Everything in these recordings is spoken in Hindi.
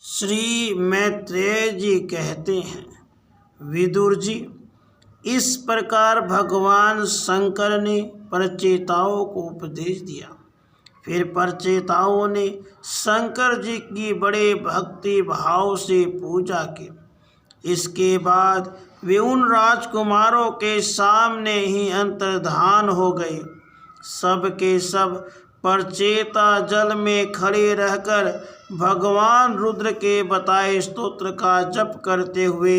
श्री मैत्रेय जी कहते हैं, विदुर जी, इस प्रकार भगवान शंकर ने परचेताओं को उपदेश दिया। फिर परचेताओं ने शंकर जी की बड़े भक्ति भाव से पूजा की। इसके बाद वे उन राजकुमारों के सामने ही अंतर्धान हो गए। सब के सब परचेता जल में खड़े रहकर भगवान रुद्र के बताए स्तोत्र का जप करते हुए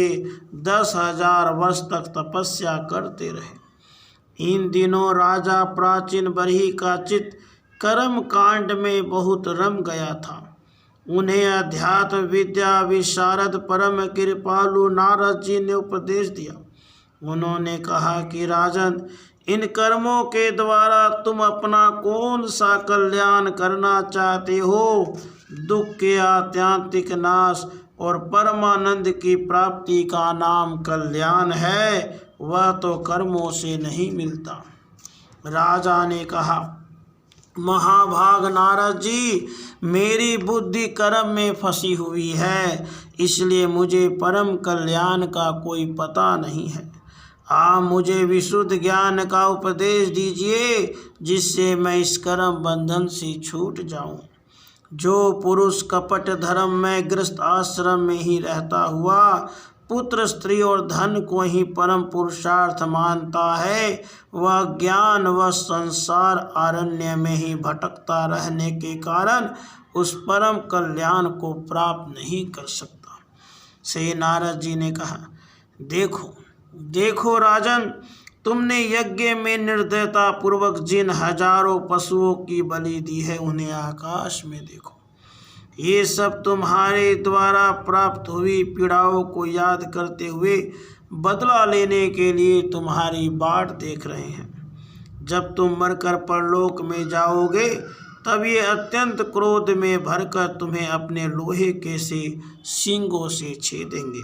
10,000 वर्ष तक तपस्या करते रहे। इन दिनों राजा प्राचीन बरही का चित्त कर्म कांड में बहुत रम गया था। उन्हें अध्यात्म विद्या विशारद परम कृपालु नारद जी ने उपदेश दिया। उन्होंने कहा कि राजन, इन कर्मों के द्वारा तुम अपना कौन सा कल्याण करना चाहते हो? दुख के आत्यांतिक नाश और परमानंद की प्राप्ति का नाम कल्याण है, वह तो कर्मों से नहीं मिलता। राजा ने कहा, महाभाग नारद जी, मेरी बुद्धि कर्म में फंसी हुई है, इसलिए मुझे परम कल्याण का कोई पता नहीं है। आप मुझे विशुद्ध ज्ञान का उपदेश दीजिए, जिससे मैं इस कर्म बंधन से छूट जाऊं। जो पुरुष कपट धर्म में ग्रस्त आश्रम में ही रहता हुआ पुत्र स्त्री और धन को ही परम पुरुषार्थ मानता है, वह ज्ञान व संसार अरण्य में ही भटकता रहने के कारण उस परम कल्याण को प्राप्त नहीं कर सकता। श्री नारद जी ने कहा, देखो राजन, तुमने यज्ञ में निर्दयता पूर्वक जिन हजारों पशुओं की बलि दी है, उन्हें आकाश में देखो। ये सब तुम्हारे द्वारा प्राप्त हुई पीड़ाओं को याद करते हुए बदला लेने के लिए तुम्हारी बाट देख रहे हैं। जब तुम मरकर परलोक में जाओगे, तब ये अत्यंत क्रोध में भरकर तुम्हें अपने लोहे के से सींगों से छेदेंगे।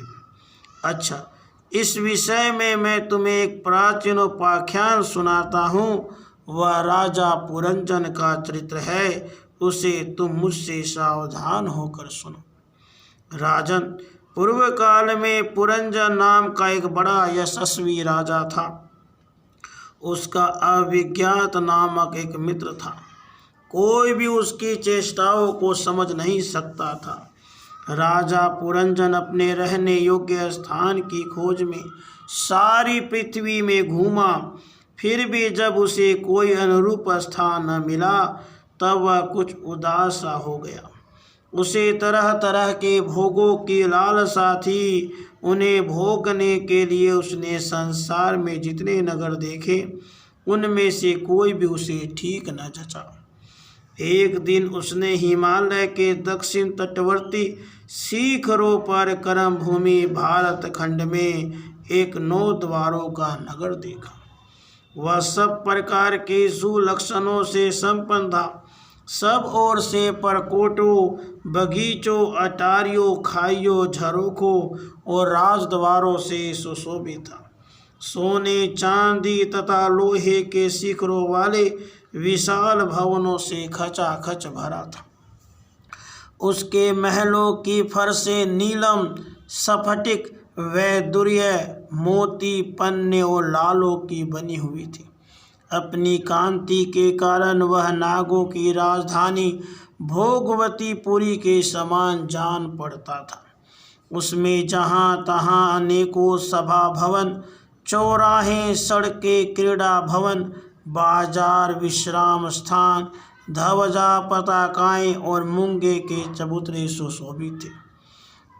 अच्छा, इस विषय में मैं तुम्हें एक प्राचीन उपाख्यान सुनाता हूँ। वह राजा पुरंजन का चरित्र है, उसे तुम मुझसे सावधान होकर सुनो। राजन, पूर्व काल में पुरंजन नाम का एक बड़ा यशस्वी राजा था। उसका अविज्ञात नामक एक मित्र था। कोई भी उसकी चेष्टाओं को समझ नहीं सकता था। राजा पुरंजन अपने रहने योग्य स्थान की खोज में सारी पृथ्वी में घूमा, फिर भी जब उसे कोई अनुरूप स्थान न मिला, तब वह कुछ उदास सा हो गया। उसे तरह तरह के भोगों की लालसा थी। उन्हें भोगने के लिए उसने संसार में जितने नगर देखे, उनमें से कोई भी उसे ठीक न जचा। एक दिन उसने हिमालय के दक्षिण तटवर्ती शिखरों पर कर्म भूमि भारत खंड में एक 9 द्वारों का नगर देखा। वह सब प्रकार के सुलक्षणों से संपन्न था। सब ओर से परकोटों, बगीचों, अटारियों, खाइयों, झरोखों और राजद्वारों से सुशोभित था। सोने, चांदी तथा लोहे के शिखरों वाले विशाल भवनों से खचाखच भरा था। उसके महलों की फर्शें नीलम, स्फटिक, वैदुर्य, मोती, पन्ने और लालों की बनी हुई थी। अपनी कांति के कारण वह नागों की राजधानी भोगवतीपुरी के समान जान पड़ता था। उसमें जहाँ तहाँ अनेकों सभा भवन, चौराहे, सड़कें, क्रीड़ा भवन, बाजार, विश्राम स्थान, ध्वजा, पताकाएं और मूंगे के चबूतरे सुशोभित थे।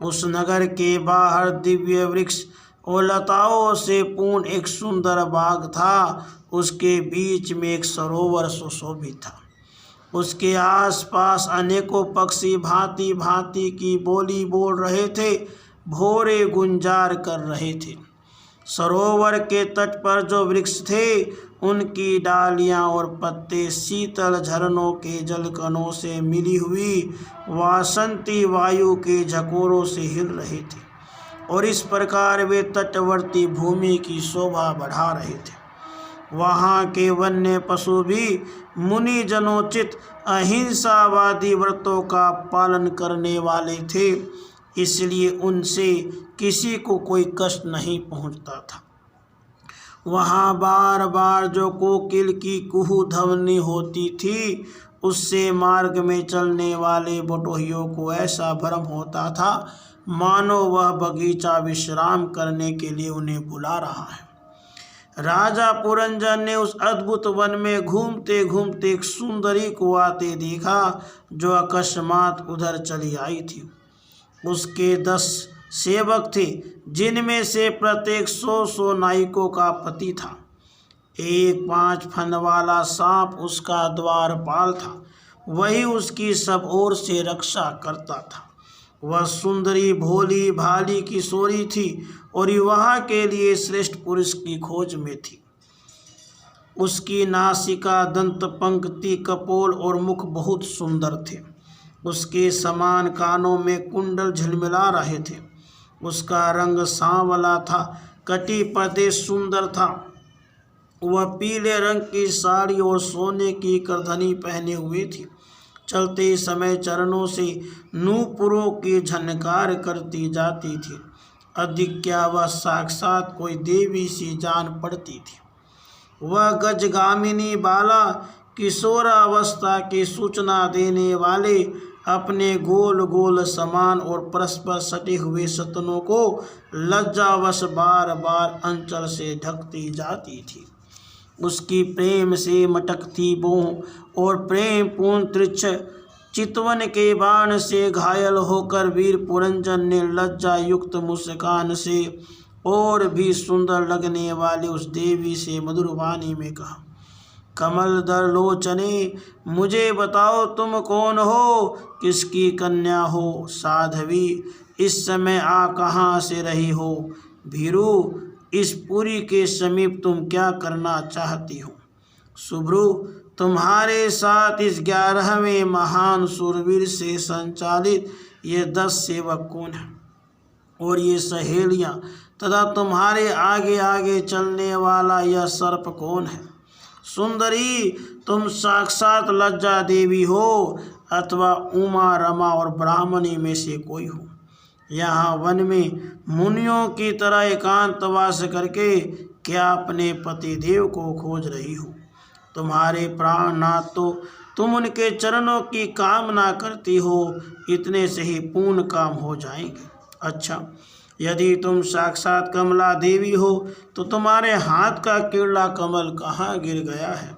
उस नगर के बाहर दिव्य वृक्ष और लताओं से पूर्ण एक सुंदर बाग था। उसके बीच में एक सरोवर सुशोभित था। उसके आसपास अनेकों पक्षी भांति भांति की बोली बोल रहे थे, भोरे गुंजार कर रहे थे। सरोवर के तट पर जो वृक्ष थे, उनकी डालियां और पत्ते शीतल झरनों के जलकणों से मिली हुई वासंती वायु के झकोरों से हिल रहे थे, और इस प्रकार वे तटवर्ती भूमि की शोभा बढ़ा रहे थे। वहाँ के वन्य पशु भी मुनि जनोचित अहिंसावादी व्रतों का पालन करने वाले थे, इसलिए उनसे किसी को कोई कष्ट नहीं पहुँचता था। वहाँ बार बार जो कोकिल की कुहू ध्वनि होती थी, उससे मार्ग में चलने वाले बटोहियों को ऐसा भ्रम होता था मानो वह बगीचा विश्राम करने के लिए उन्हें बुला रहा है। राजा पुरंजन ने उस अद्भुत वन में घूमते घूमते एक सुंदरी को आते देखा, जो अकस्मात उधर चली आई थी। उसके 10 सेवक थे, जिनमें से प्रत्येक 100 नायकों का पति था। एक 5 फन वाला सांप उसका द्वारपाल था, वही उसकी सब ओर से रक्षा करता था। वह सुंदरी भोली भाली किशोरी थी और विवाह के लिए श्रेष्ठ पुरुष की खोज में थी। उसकी नासिका, दंत पंक्ति, कपोल और मुख बहुत सुंदर थे। उसके समान कानों में कुंडल झिलमिला रहे थे। उसका रंग सांवला था, कटी पदे सुंदर था। वह पीले रंग की साड़ी और सोने की करधनी पहने हुए थी। चलते समय चरणों से नूपुरों की झनकार करती जाती थी। अधिक क्या, वह साक्षात कोई देवी सी जान पड़ती थी। वह गजगामिनी बाला, किशोरावस्था की सूचना देने वाले अपने गोल गोल समान और परस्पर सटे हुए सतनों को लज्जावश बार बार अंचल से ढकती जाती थी। उसकी प्रेम से मटकती बोह और प्रेम पूर्ण त्रिच्छ चितवन के बाण से घायल होकर वीर पुरंजन ने लज्जा युक्त मुस्कान से और भी सुंदर लगने वाले उस देवी से मधुर वाणी में कहा, कमल दर लोचने, मुझे बताओ तुम कौन हो, किसकी कन्या हो? साध्वी, इस समय आ कहाँ से रही हो? भीरू, इस पुरी के समीप तुम क्या करना चाहती हो? सुभ्रु, तुम्हारे साथ इस 11वें महान शूरवीर से संचालित ये 10 सेवक कौन हैं, और ये सहेलियां तथा तुम्हारे आगे आगे चलने वाला यह सर्प कौन है? सुंदरी, तुम साक्षात लज्जा देवी हो अथवा उमा, रमा और ब्राह्मणी में से कोई हो? यहाँ वन में मुनियों की तरह एकांतवास करके क्या अपने पति देव को खोज रही हो? तुम्हारे प्राणनाथ तो तुम उनके चरणों की कामना करती हो, इतने से ही पूर्ण काम हो जाएंगे। अच्छा, यदि तुम साक्षात कमला देवी हो तो तुम्हारे हाथ का कीड़ा कमल कहाँ गिर गया है?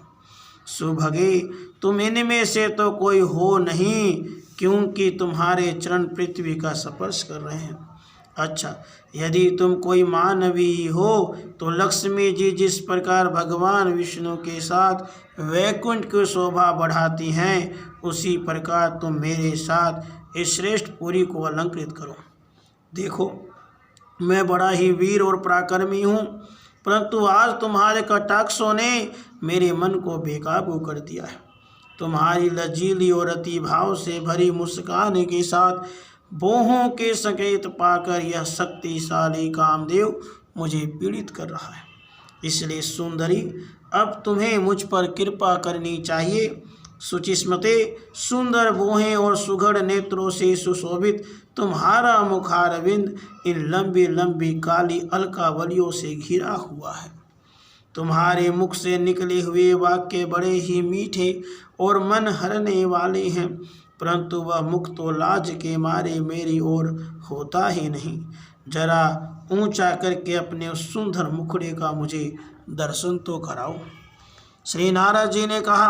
सुभगे, तुम इनमें से तो कोई हो नहीं, क्योंकि तुम्हारे चरण पृथ्वी का स्पर्श कर रहे हैं। अच्छा, यदि तुम कोई मानवी हो तो लक्ष्मी जी जिस प्रकार भगवान विष्णु के साथ वैकुंठ की शोभा बढ़ाती हैं, उसी प्रकार तुम मेरे साथ इस श्रेष्ठ पुरी को अलंकृत करो। देखो, मैं बड़ा ही वीर और पराक्रमी हूँ, परंतु आज तुम्हारे कटाक्षों ने मेरे मन को बेकाबू कर दिया है। तुम्हारी लजीली और अति भाव से भरी मुस्कान के साथ बोहों के संकेत पाकर यह शक्तिशाली कामदेव मुझे पीड़ित कर रहा है। इसलिए सुंदरी, अब तुम्हें मुझ पर कृपा करनी चाहिए। सुचिस्मते, सुंदर बोहें और सुघड़ नेत्रों से सुशोभित तुम्हारा मुखारविंद इन लंबी लंबी काली अलकावलियों से घिरा हुआ है। तुम्हारे मुख से निकले हुए वाक्य बड़े ही मीठे और मन हरने वाले हैं, परंतु वह मुख तो लाज के मारे मेरी ओर होता ही नहीं। जरा ऊंचा करके अपने उस सुंदर मुखड़े का मुझे दर्शन तो कराओ। श्री नारद जी ने कहा,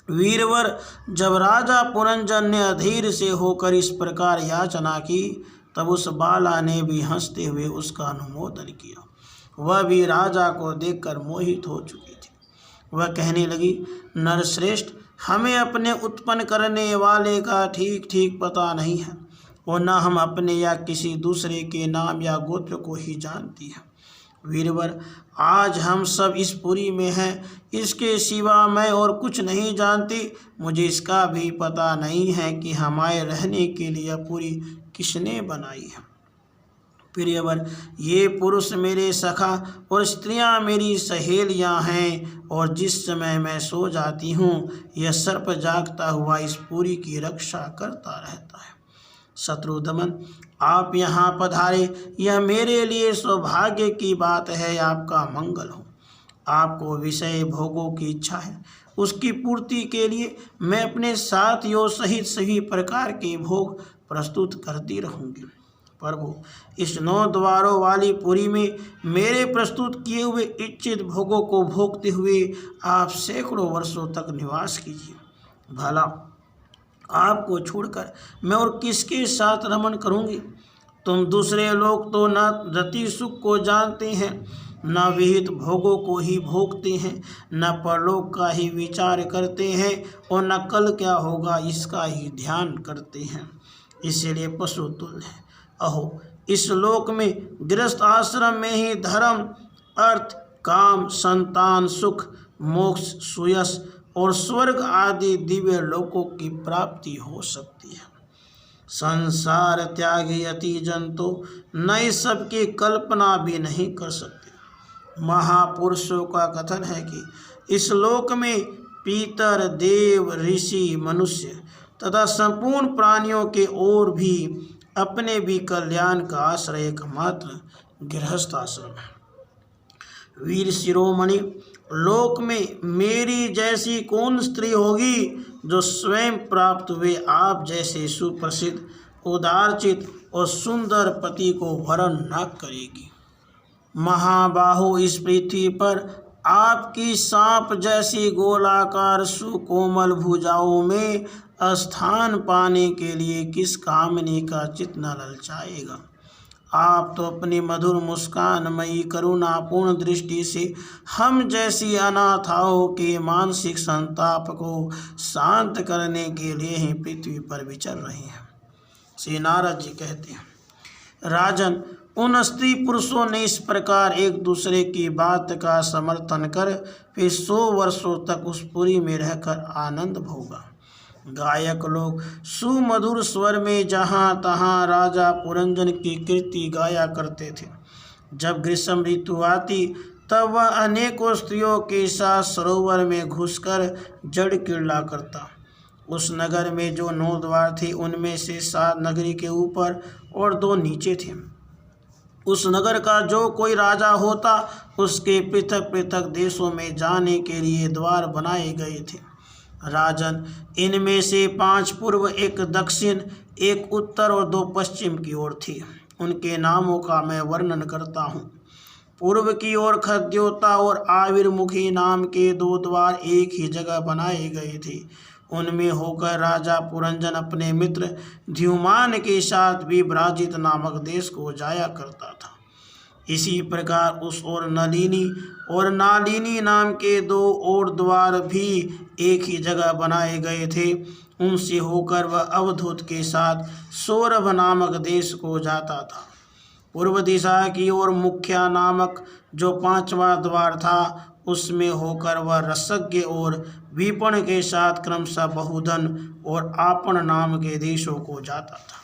वीरवर, जब राजा पुरंजन ने अधीर से होकर इस प्रकार याचना की, तब उस बाला ने भी हंसते हुए उसका अनुमोदन किया। वह भी राजा को देखकर मोहित हो चुकी थी। वह कहने लगी, नरश्रेष्ठ, हमें अपने उत्पन्न करने वाले का ठीक ठीक पता नहीं है, और न हम अपने या किसी दूसरे के नाम या गोत्र को ही जानती है। वीरवर, आज हम सब इस पुरी में हैं, इसके सिवा मैं और कुछ नहीं जानती। मुझे इसका भी पता नहीं है कि हमारे रहने के लिए पुरी किसने बनाई है। प्रियवर, ये पुरुष मेरे सखा और स्त्रियां मेरी सहेलियां हैं, और जिस समय मैं सो जाती हूँ यह सर्प जागता हुआ इस पुरी की रक्षा करता रहता है। शत्रुदमन, आप यहाँ पधारे, यह मेरे लिए सौभाग्य की बात है। आपका मंगल हो। आपको विषय भोगों की इच्छा है, उसकी पूर्ति के लिए मैं अपने साथियों सहित सभी प्रकार के भोग प्रस्तुत करती रहूँगी। प्रभु, इस 9 द्वारों वाली पुरी में मेरे प्रस्तुत किए हुए इच्छित भोगों को भोगते हुए आप सैकड़ों वर्षों तक निवास कीजिए। भला आपको छोड़कर मैं और किसके साथ रमण करूँगी? तुम दूसरे लोग तो न रति सुख को जानते हैं, न विहित भोगों को ही भोगते हैं, न परलोक का ही विचार करते हैं, और न कल क्या होगा इसका ही ध्यान करते हैं। इसलिए पशु तुल्य है। अहो, इस लोक में गृहस्थ आश्रम में ही धर्म, अर्थ, काम, संतान, सुख, मोक्ष, सुयश और स्वर्ग आदि दिव्य लोकों की प्राप्ति हो सकती है। संसार त्याग यति जंतु न इस सब की कल्पना भी नहीं कर सकते। महापुरुषों का कथन है कि इस लोक में पीतर, देव, ऋषि, मनुष्य तथा संपूर्ण प्राणियों के और भी अपने भी कल्याण का आश्रय एकमात्र गृहस्थ आश्रम है। वीर शिरोमणि, लोक में मेरी जैसी कौन स्त्री होगी जो स्वयं प्राप्त हुए आप जैसे सुप्रसिद्ध, उदारचित और सुंदर पति को वरण न करेगी। महाबाहु, इस पृथ्वी पर आपकी सांप जैसी गोलाकार सुकोमल भुजाओं में स्थान पाने के लिए किस कामनी का चित्त न ललचाएगा। आप तो अपनी मधुर मुस्कानमयी करुणापूर्ण दृष्टि से हम जैसी अनाथाओं के मानसिक संताप को शांत करने के लिए ही पृथ्वी पर विचर रहे हैं। श्री नारद जी कहते हैं, राजन, उन स्त्री पुरुषों ने इस प्रकार एक दूसरे की बात का समर्थन कर फिर 100 वर्षों तक उस पुरी में रहकर आनंद भोगा। गायक लोग सुमधुर स्वर में जहाँ तहाँ राजा पुरंजन की कीर्ति गाया करते थे। जब ग्रीष्म ऋतु आती तब वह अनेकों स्त्रियों के साथ सरोवर में घुसकर जड़ कीड़ा करता। उस नगर में जो 9 द्वार थे उनमें से 7 नगरी के ऊपर और 2 नीचे थे। उस नगर का जो कोई राजा होता उसके पृथक पृथक देशों में जाने के लिए द्वार बनाए गए थे। राजन, इनमें से 5 पूर्व, 1 दक्षिण, 1 उत्तर और 2 पश्चिम की ओर थी। उनके नामों का मैं वर्णन करता हूँ। पूर्व की ओर खद्योता और आविर्मुखी नाम के 2 द्वार एक ही जगह बनाए गए थे। उनमें होकर राजा पुरंजन अपने मित्र द्युमान के साथ भी ब्राजित नामक देश को जाया करता था। इसी प्रकार उस ओर नलिनी और नालिनी नाम के 2 और द्वार भी एक ही जगह बनाए गए थे। उनसे होकर वह अवधूत के साथ सौरभ नामक देश को जाता था। पूर्व दिशा की ओर मुख्या नामक जो 5वां द्वार था उसमें होकर वह रसज्ञ और विपण के साथ क्रमशः बहुधन और आपण नाम के देशों को जाता था।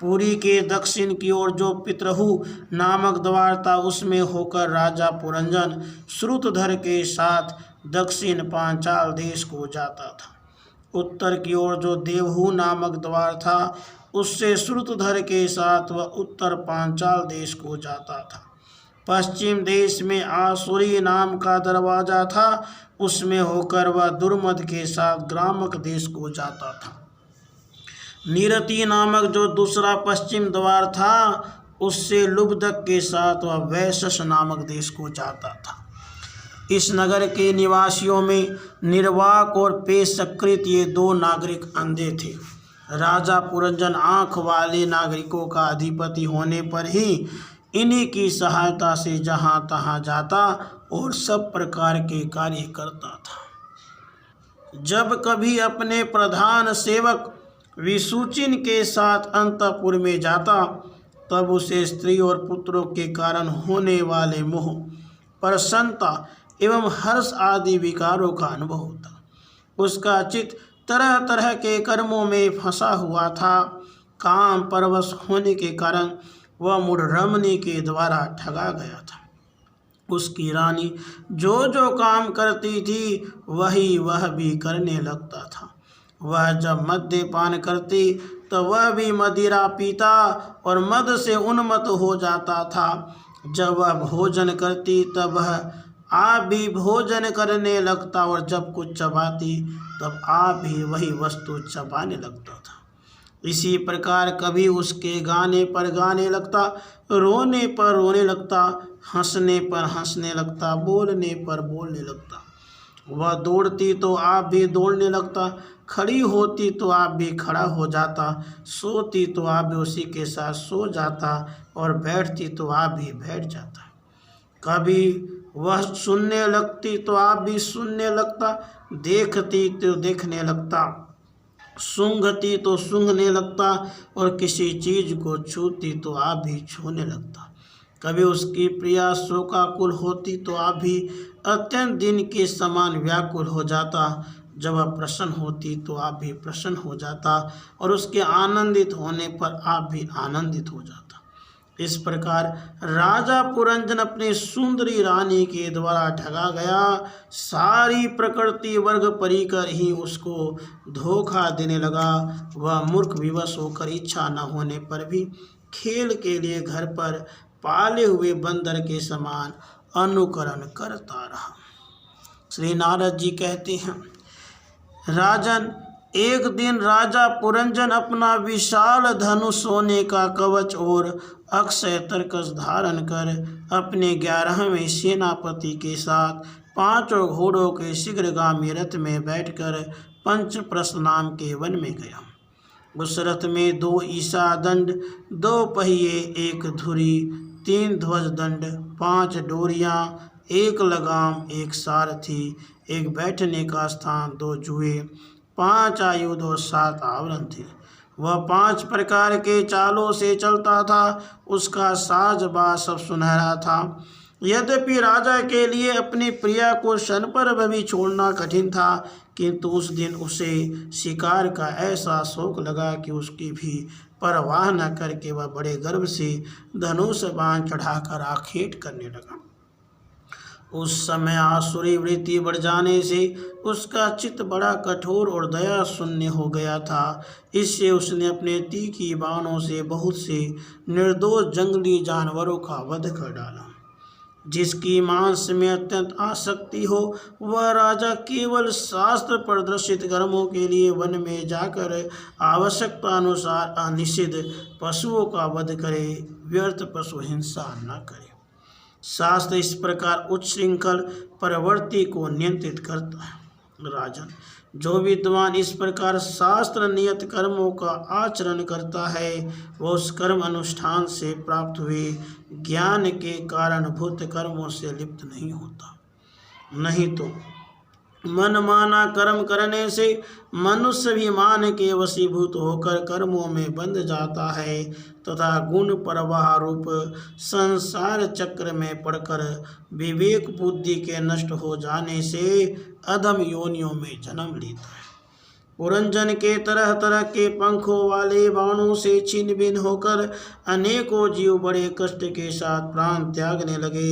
पुरी के दक्षिण की ओर जो पितृहु नामक द्वार था उसमें होकर राजा पुरंजन श्रुतधर के साथ दक्षिण पांचाल देश को जाता था। उत्तर की ओर जो देवहु नामक द्वार था उससे श्रुतधर के साथ वह उत्तर पांचाल देश को जाता था। पश्चिम देश में आसुरी नाम का दरवाजा था, उसमें होकर वह दुर्मद के साथ ग्रामक देश को जाता था। निरति नामक जो दूसरा पश्चिम द्वार था उससे लुब्धक के साथ वह वैशस नामक देश को जाता था। इस नगर के निवासियों में निर्वाक और पेशकृत ये 2 नागरिक अंधे थे। राजा पुरंजन आँख वाले नागरिकों का अधिपति होने पर ही इन्हीं की सहायता से जहाँ तहाँ जाता और सब प्रकार के कार्य करता था। जब कभी अपने प्रधान सेवक विसूचिन के साथ अंतपुर में जाता तब उसे स्त्री और पुत्रों के कारण होने वाले मोह, प्रसन्नता एवं हर्ष आदि विकारों का अनुभव होता। उसका चित्त तरह तरह के कर्मों में फंसा हुआ था। काम परवश होने के कारण वह मूढ़रमणी के द्वारा ठगा गया था। उसकी रानी जो जो काम करती थी वही वह भी करने लगता था। वह जब मद्यपान करती तो वह भी मदिरा पीता और मद से उन्मत्त हो जाता था। जब वह भोजन करती तब वह आप भी भोजन करने लगता और जब कुछ चबाती तब आप भी वही वस्तु चबाने लगता था। इसी प्रकार कभी उसके गाने पर गाने लगता, रोने पर रोने लगता, हंसने पर हंसने लगता, बोलने पर बोलने लगता। वह दौड़ती तो आप भी दौड़ने लगता, खड़ी होती तो आप भी खड़ा हो जाता, सोती तो आप भी उसी के साथ सो जाता और बैठती तो आप भी बैठ जाता। कभी वह सुनने लगती तो आप भी सुनने लगता, देखती तो देखने लगता, सूंघती तो सूंघने लगता और किसी चीज़ को छूती तो आप भी छूने लगता। कभी उसकी प्रिया शोकाकुल होती तो आप भी अत्यंत दिन के समान व्याकुल हो जाता। जब वह प्रसन्न होती तो आप भी प्रसन्न हो जाता और उसके आनंदित होने पर आप भी आनंदित हो जाता। इस प्रकार राजा पुरंजन अपनी सुंदरी रानी के द्वारा ठगा गया। सारी प्रकृति वर्ग परिकर ही उसको धोखा देने लगा। वह मूर्ख विवश होकर इच्छा न होने पर भी खेल के लिए घर पर पाले हुए बंदर के समान अनुकरण करता रहा। श्री नारद जी कहते हैं, राजन, एक दिन राजा पुरंजन अपना विशाल धनुष, सोने का कवच और अक्षय तरकस धारण कर अपने 11वें सेनापति के साथ 5 घोड़ों के शीघ्रगामी रथ में बैठकर पंचप्रस्थ नाम के वन में गया। उस रथ में 2 ईसा दंड, 2 पहिए, 1 धुरी, 3 ध्वज दंड, 5 डोरियां, 1 लगाम, 1 सारथी, 1 बैठने का स्थान, 2 जुए, 5 आयुध और 7 आवरण थे। वह 5 प्रकार के चालों से चलता था। उसका साजबाज सब सुनहरा था। यद्यपि राजा के लिए अपनी प्रिया को क्षण पर भी छोड़ना कठिन था, किंतु उस दिन उसे शिकार का ऐसा शौक लगा कि उसकी भी परवाह न करके वह बड़े गर्व से धनुष बाण चढ़ाकर आखेट करने लगा। उस समय आसुरी वृत्ति बढ़ जाने से उसका चित्त बड़ा कठोर और दया शून्य हो गया था। इससे उसने अपने तीखी बाणों से बहुत से निर्दोष जंगली जानवरों का वध कर डाला। जिसकी मांस में अत्यंत आसक्ति हो, वह राजा केवल शास्त्र प्रदर्शित कर्मों के लिए वन में जाकर आवश्यकता अनुसार अनिषिद्ध पशुओं का वध करे, व्यर्थ पशु हिंसा न करे। शास्त्र इस प्रकार उच्छृंखल प्रवृत्ति को नियंत्रित करता है। राजन, जो विद्वान इस प्रकार शास्त्र नियत कर्मों का आचरण करता है, वह उस कर्म अनुष्ठान से प्राप्त हुए ज्ञान के कारणभूत कर्मों से लिप्त नहीं होता। नहीं तो मनमाना कर्म करने से मनुष्य भी मान के वशीभूत होकर कर्मों में बंध जाता है तथा गुण प्रवाह रूप संसार चक्र में पड़कर विवेक बुद्धि के नष्ट हो जाने से अधम योनियों में जन्म लेता है। पुरंजन के तरह तरह के पंखों वाले बाणों से छिन्न भिन्न होकर अनेकों जीव बड़े कष्ट के साथ प्राण त्यागने लगे।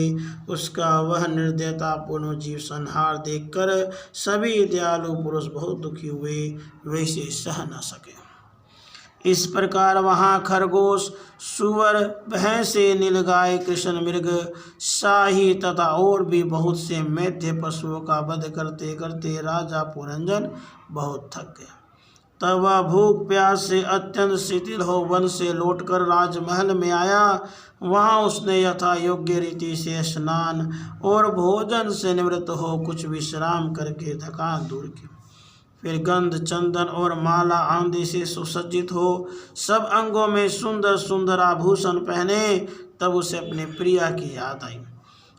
उसका वह निर्दयतापूर्ण जीव संहार देखकर सभी दयालु पुरुष बहुत दुखी हुए, वे इसे सह न सके। इस प्रकार वहाँ खरगोश, सुअर, भैंसे, नीलगाय, कृष्ण मृग, शाही तथा और भी बहुत से मैथ्य पशुओं का वध करते करते राजा पुरंजन बहुत थक गया। तब वह भूख प्यास से अत्यंत शिथिल हो वन से लौटकर राजमहल में आया। वहाँ उसने यथा योग्य रीति से स्नान और भोजन से निवृत्त हो कुछ विश्राम करके थकान दूर की। फिर गंध, चंदन और माला आदि से सुसज्जित हो सब अंगों में सुंदर सुंदर आभूषण पहने, तब उसे अपने प्रिया की याद आई।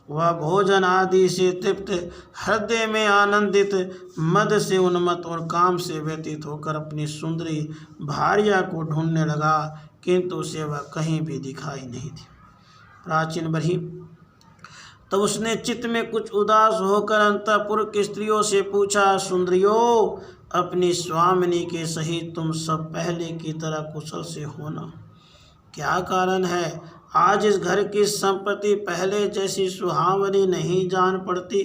वह भोजन आदि से तृप्त, हृदय में आनंदित, मद से उन्मत्त और काम से व्यतीत होकर अपनी सुंदरी भार्या को ढूंढने लगा, किंतु उसे वह कहीं भी दिखाई नहीं थी। प्राचीन बरही तब उसने चित्त में कुछ उदास होकर अंतःपुर की स्त्रियों से पूछा, सुंदरियों, अपनी स्वामिनी के सहित तुम सब पहले की तरह कुशल से हो ना? क्या कारण है? आज इस घर की संपत्ति पहले जैसी सुहावनी नहीं जान पड़ती।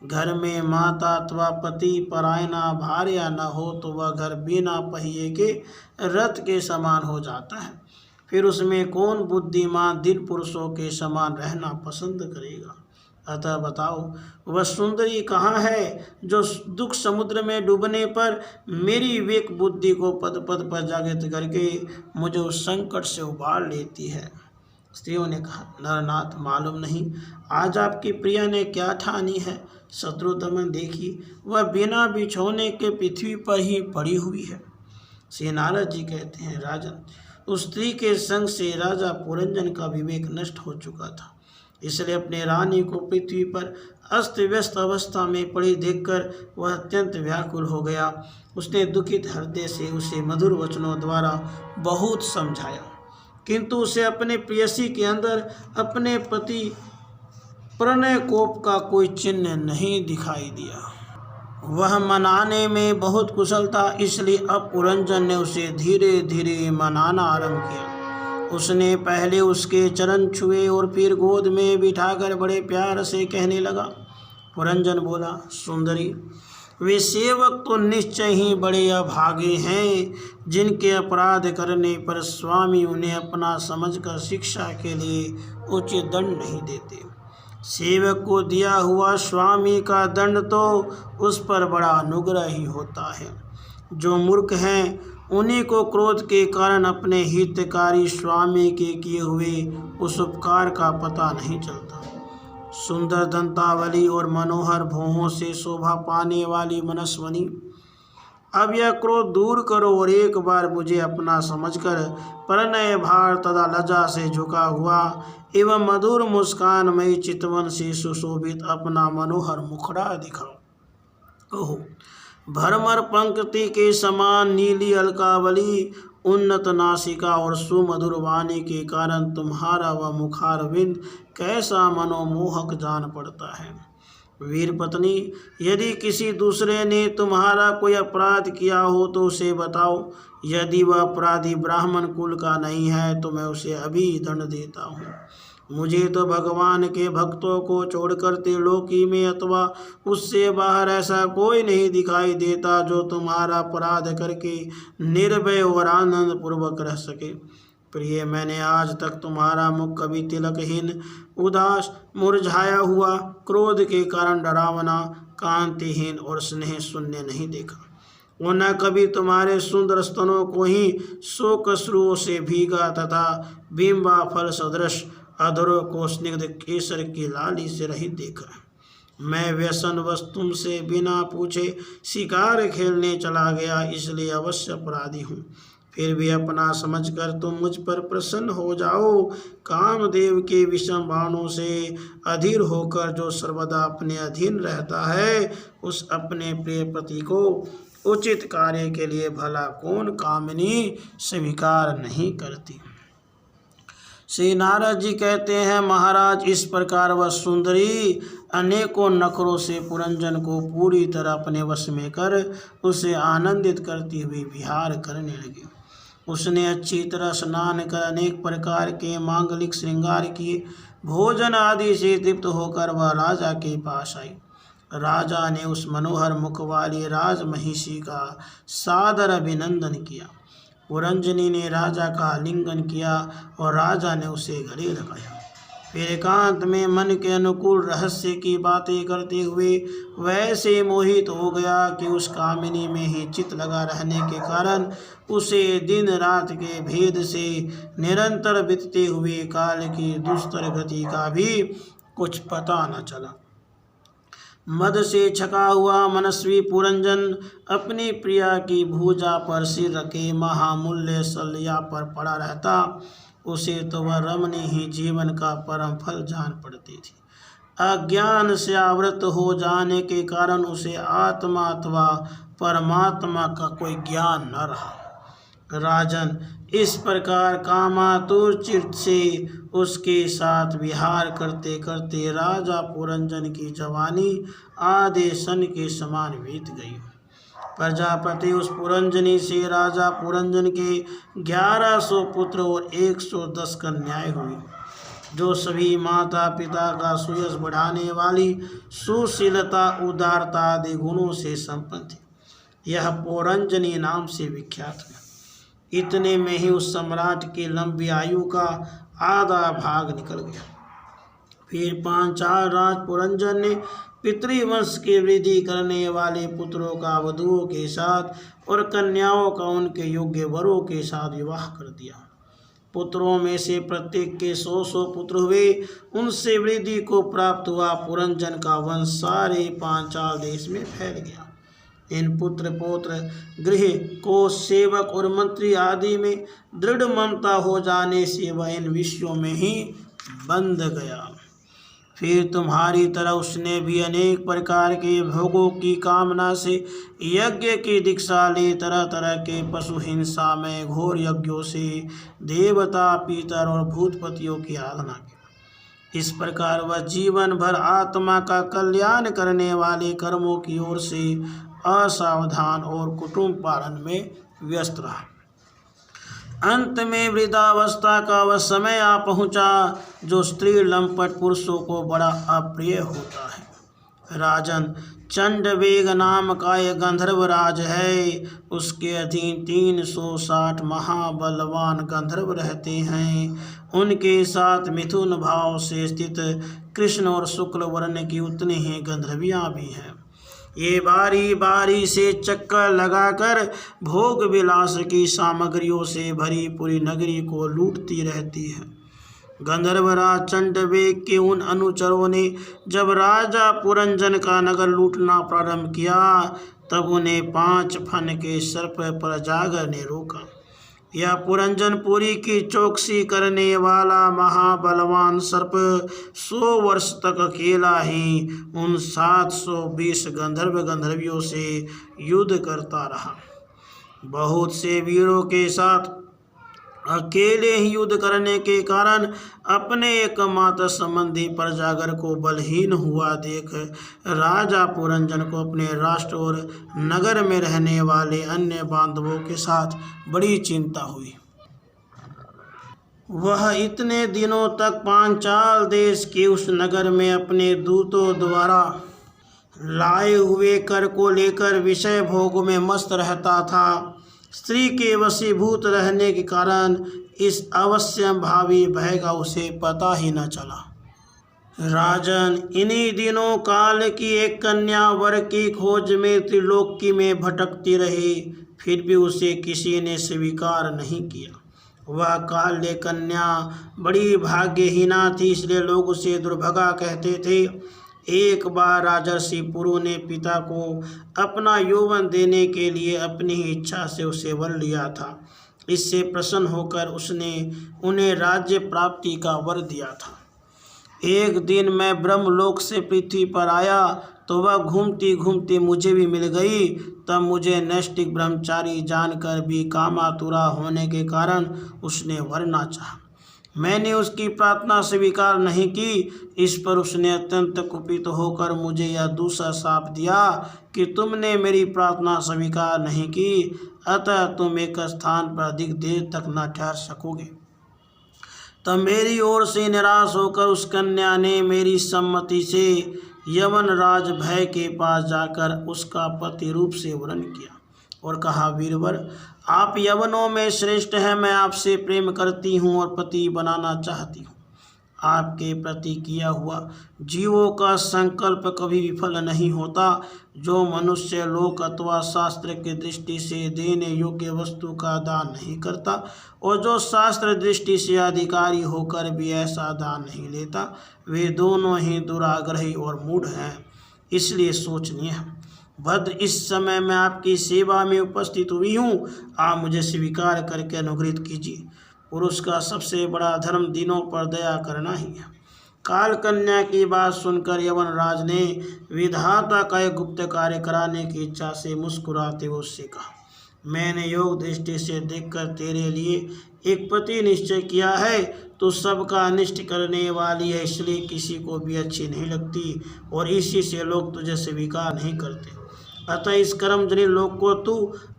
घर में माता अथवा पति परायना भार्या न हो तो वह घर बिना पहिए के रथ के समान हो जाता है। फिर उसमें कौन बुद्धिमान दिल पुरुषों के समान रहना पसंद करेगा? अतः बताओ, वह सुंदरी कहाँ है जो दुख समुद्र में डूबने पर मेरी विवेक बुद्धि को पद पद पर जागृत करके मुझे उस संकट से उबार लेती है? स्त्रियों ने कहा, नरनाथ, मालूम नहीं आज आपकी प्रिया ने क्या ठानी है। शत्रुदमन देखी, वह बिना बिछोने के पृथ्वी पर ही पड़ी हुई है। श्री नारद जी कहते हैं, राजन, उस स्त्री के संग से राजा पुरंजन का विवेक नष्ट हो चुका था, इसलिए अपने रानी को पृथ्वी पर अस्त व्यस्त अवस्था में पड़ी देखकर वह अत्यंत व्याकुल हो गया। उसने दुखित हृदय से उसे मधुर वचनों द्वारा बहुत समझाया, किंतु उसे अपने प्रेयसी के अंदर अपने पति प्रणय कोप का कोई चिन्ह नहीं दिखाई दिया। वह मनाने में बहुत कुशल था, इसलिए अब पुरंजन ने उसे धीरे धीरे मनाना आरंभ किया। उसने पहले उसके चरण छुए और फिर गोद में बिठाकर बड़े प्यार से कहने लगा। पुरंजन बोला, सुंदरी, वे सेवक तो निश्चय ही बड़े अभागे हैं जिनके अपराध करने पर स्वामी उन्हें अपना समझकर शिक्षा के लिए उचित दंड नहीं देते। सेवक को दिया हुआ स्वामी का दंड तो उस पर बड़ा अनुग्रह ही होता है। जो मूर्ख हैं उन्हीं को क्रोध के कारण अपने हितकारी स्वामी के किए हुए उस उपकार का पता नहीं चलता। सुंदर दंतावली और मनोहर भौहों से शोभा पाने वाली मनस्वनी, अब यह क्रोध दूर करो और एक बार मुझे अपना समझकर प्रणय भार तथा लज्जा से झुका हुआ एवं मधुर मुस्कानमयी चितवन से सुशोभित अपना मनोहर मुखड़ा दिखाओ। ओहो, भरमर पंक्ति के समान नीली अलकावली, उन्नत नासिका और सुमधुर वाणी के कारण तुम्हारा वह मुखारविंद कैसा मनोमोहक जान पड़ता है। वीर पत्नी, यदि किसी दूसरे ने तुम्हारा कोई अपराध किया हो तो उसे बताओ। यदि वह अपराधी ब्राह्मण कुल का नहीं है तो मैं उसे अभी दंड देता हूँ। मुझे तो भगवान के भक्तों को छोड़कर त्रिलोकी में अथवा उससे बाहर ऐसा कोई नहीं दिखाई देता जो तुम्हारा अपराध करके निर्भय और आनंद पूर्वक रह सके। प्रिय, मैंने आज तक तुम्हारा मुख कभी तिलकहीन, उदास, मुरझाया हुआ, क्रोध के कारण डरावना, कांतिहीन और स्नेह शून्य नहीं देखा। वो न कभी तुम्हारे सुंदर स्तनों को ही शोकश्रुओं से भीगा तथा बिंबा फल सदृश अधरों को स्निग्ध केसर की लाली से रहित देखा। मैं व्यसनवश तुमसे बिना पूछे शिकार खेलने चला गया, इसलिए अवश्य अपराधी हूँ। फिर भी अपना समझकर तुम मुझ पर प्रसन्न हो जाओ। कामदेव के विषम बाणों से अधीर होकर जो सर्वदा अपने अधीन रहता है, उस अपने प्रिय पति को उचित कार्य के लिए भला कौन कामिनी स्वीकार नहीं करती। श्री नारद जी कहते हैं, महाराज, इस प्रकार वह सुंदरी अनेकों नखरों से पुरंजन को पूरी तरह अपने वश में कर उसे आनंदित करती हुई विहार करने लगी। उसने अच्छी तरह स्नान कर अनेक प्रकार के मांगलिक श्रृंगार किए। भोजन आदि से तृप्त होकर वह राजा के पास आई। राजा ने उस मनोहर मुख वाली राजमहिषी का सादर अभिनंदन किया। पुरंजनी ने राजा का आलिंगन किया और राजा ने उसे गले लगाया। फिर एकांत में मन के अनुकूल रहस्य की बातें करते हुए वैसे मोहित हो गया कि उस कामिनी में ही चित लगा रहने के कारण उसे दिन रात के भेद से निरंतर बीतते हुए काल की दुस्तर गति का भी कुछ पता न चला। मद से छका हुआ मनस्वी पुरंजन अपनी प्रिया की भुजा पर सिर रखे महामूल्य शैया पर पड़ा रहता। उसे तो वह रमणी ही जीवन का परम फल जान पड़ती थी। अज्ञान से आवृत हो जाने के कारण उसे आत्मा अथवा परमात्मा का कोई ज्ञान न रहा। राजन, इस प्रकार कामातुर चित्त से उसके साथ विहार करते करते राजा पुरंजन की जवानी आधे सन के समान बीत गई। प्रजापति उस पुरंजनी से राजा पुरंजन के 1100 पुत्र और 110 कन्याएं हुई, जो सभी माता पिता का सुयश बढ़ाने वाली सुशीलता, उदारता आदि गुणों से संपन्न थी। यह पुरंजनी नाम से विख्यात है। इतने में ही उस सम्राट की लंबी आयु का आधा भाग निकल गया। फिर पांचाल राज पुरंजन ने पितृवंश की वृद्धि करने वाले पुत्रों का वधुओं के साथ और कन्याओं का उनके योग्य वरों के साथ विवाह कर दिया। पुत्रों में से प्रत्येक के 100 पुत्र हुए। उनसे वृद्धि को प्राप्त हुआ पुरंजन का वंश सारे पांचाल देश में फैल गया। इन पुत्र पौत्र गृह को सेवक और मंत्री आदि में दृढ़ ममता हो जाने से वह इन विषयों में ही बंध गया। फिर तुम्हारी तरह उसने भी अनेक प्रकार के भोगों की कामना से यज्ञ की दीक्षा ले तरह तरह के पशु हिंसा में घोर यज्ञों से देवता, पितर और भूतपतियों की आराधना की। इस प्रकार वह जीवन भर आत्मा का कल्याण करने वाले कर्मों की ओर से असावधान और कुटुंब पालन में व्यस्त रहा। अंत में वृद्धावस्था का वह समय आ पहुंचा जो स्त्री लंपट पुरुषों को बड़ा अप्रिय होता है। राजन, चंडवेग नाम का यह गंधर्व राज है। उसके अधीन 360 महाबलवान गंधर्व रहते हैं। उनके साथ मिथुन भाव से स्थित कृष्ण और शुक्ल वर्ण की उतनी ही गंधर्वियाँ भी हैं। ये बारी बारी से चक्कर लगाकर भोग विलास की सामग्रियों से भरी पूरी नगरी को लूटती रहती है। गंधर्वराज चंडवेग के उन अनुचरों ने जब राजा पुरंजन का नगर लूटना प्रारंभ किया, तब उन्हें 5 फन के सर्प पर जागर ने रोका। यह पुरंजनपुरी की चौकसी करने वाला महाबलवान सर्प 100 वर्ष तक अकेला ही उन 720 गंधर्व गंधर्वियों से युद्ध करता रहा। बहुत से वीरों के साथ अकेले ही युद्ध करने के कारण अपने एकमात्र संबंधी प्रजागर को बलहीन हुआ देख राजा पुरंजन को अपने राष्ट्र और नगर में रहने वाले अन्य बांधवों के साथ बड़ी चिंता हुई। वह इतने दिनों तक पांचाल देश के उस नगर में अपने दूतों द्वारा लाए हुए कर को लेकर विषय भोग में मस्त रहता था। स्त्री के वशीभूत रहने के कारण इस अवश्यम भावी भय का उसे पता ही न चला। राजन, इन्हीं दिनों काल की एक कन्या वर की खोज में त्रिलोकी में भटकती रही, फिर भी उसे किसी ने स्वीकार नहीं किया। वह काल्य कन्या बड़ी भाग्यहीना थी, इसलिए लोग उसे दुर्भगा कहते थे। एक बार राजर्षि पुरु ने पिता को अपना यौवन देने के लिए अपनी ही इच्छा से उसे वर लिया था। इससे प्रसन्न होकर उसने उन्हें राज्य प्राप्ति का वर दिया था। एक दिन मैं ब्रह्मलोक से पृथ्वी पर आया तो वह घूमती घूमती मुझे भी मिल गई। तब मुझे नैष्ठिक ब्रह्मचारी जानकर भी कामातुरा होने के कारण उसने वरना चाहा। मैंने उसकी प्रार्थना स्वीकार नहीं की। इस पर उसने अत्यंत कुपित होकर मुझे यह दूसरा शाप दिया कि तुमने मेरी प्रार्थना स्वीकार नहीं की, अतः तुम एक स्थान पर अधिक देर तक न ठहर सकोगे। तब मेरी ओर से निराश होकर उस कन्या ने मेरी सम्मति से यवन राज भय के पास जाकर उसका पति रूप से वर्ण किया और कहा, वीरवर, आप यवनों में श्रेष्ठ हैं। मैं आपसे प्रेम करती हूँ और पति बनाना चाहती हूँ। आपके प्रति किया हुआ जीवों का संकल्प कभी विफल नहीं होता। जो मनुष्य लोक अथवा शास्त्र की दृष्टि से देने योग्य वस्तु का दान नहीं करता और जो शास्त्र दृष्टि से अधिकारी होकर भी ऐसा दान नहीं लेता, वे दोनों ही दुराग्रही और मूढ़ हैं। इसलिए सोचनीय है। भद्र, इस समय मैं आपकी सेवा में उपस्थित हुई हूँ, आप मुझे स्वीकार करके अनुग्रहित कीजिए। पुरुष का सबसे बड़ा धर्म दिनों पर दया करना ही है। काल कन्या की बात सुनकर यवन राज ने विधाता का एक गुप्त कार्य कराने की इच्छा से मुस्कुराते हुए उससे कहा, मैंने योग दृष्टि से देखकर तेरे लिए एक पति निश्चय किया है। तो सबका अनिष्ट करने वाली है, इसलिए किसी को भी अच्छी नहीं लगती और इसी से लोग तुझे स्वीकार नहीं करते। अतः इस कर्मजनित लोक को तू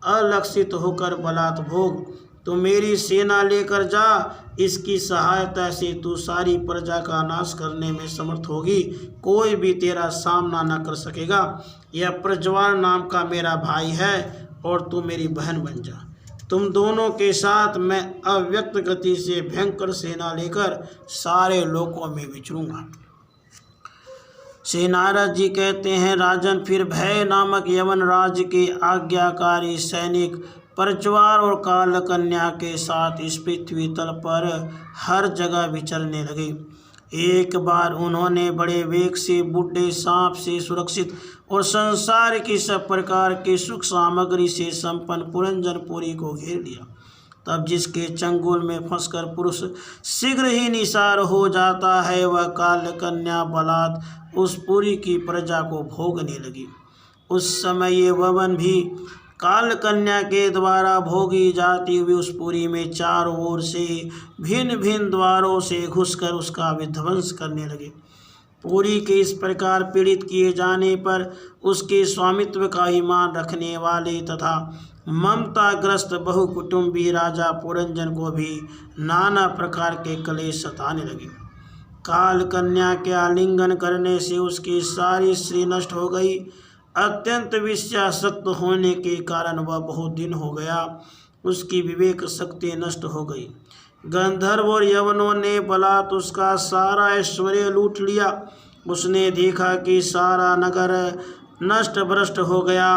अलक्षित होकर बलात् भोग। तो मेरी सेना लेकर जा, इसकी सहायता से तू सारी प्रजा का नाश करने में समर्थ होगी, कोई भी तेरा सामना न कर सकेगा। यह प्रज्वाल नाम का मेरा भाई है और तू मेरी बहन बन जा। तुम दोनों के साथ मैं अव्यक्त गति से भयंकर सेना लेकर सारे लोकों में विचरूंगा। श्री नारद जी कहते हैं, राजन, फिर भय नामक यवन राज्य के आज्ञाकारी सैनिक प्रज्वाल और कालकन्या के साथ इस पृथ्वी तल पर हर जगह विचरने लगे। एक बार उन्होंने बड़े वेग से बूढ़े सांप से सुरक्षित और संसार की सब प्रकार की सुख सामग्री से संपन्न पुरंजनपुरी को घेर लिया। तब जिसके चंगुल में फंसकर पुरुष शीघ्र ही निसार हो जाता है, वह कालकन्या बलात् उस पुरी की प्रजा को भोगने लगी। उस समय ये ववन भी कालकन्या के द्वारा भोगी जाती हुई उस पुरी में चारों ओर से भिन्न भिन्न द्वारों से घुसकर उसका विध्वंस करने लगे। पुरी के इस प्रकार पीड़ित किए जाने पर उसके स्वामित्व का ही मान रखने वाले तथा ममताग्रस्त बहुकुटुंबी राजा पुरंजन को भी नाना प्रकार के क्लेश सताने लगे। कालकन्या के आलिंगन करने से उसकी सारी स्त्री नष्ट हो गई। अत्यंत विषयासक्त होने के कारण वह बहुत दिन हो गया उसकी विवेक शक्ति नष्ट हो गई। गंधर्व और यवनों ने बलात् उसका सारा ऐश्वर्य लूट लिया। उसने देखा कि सारा नगर नष्ट भ्रष्ट हो गया।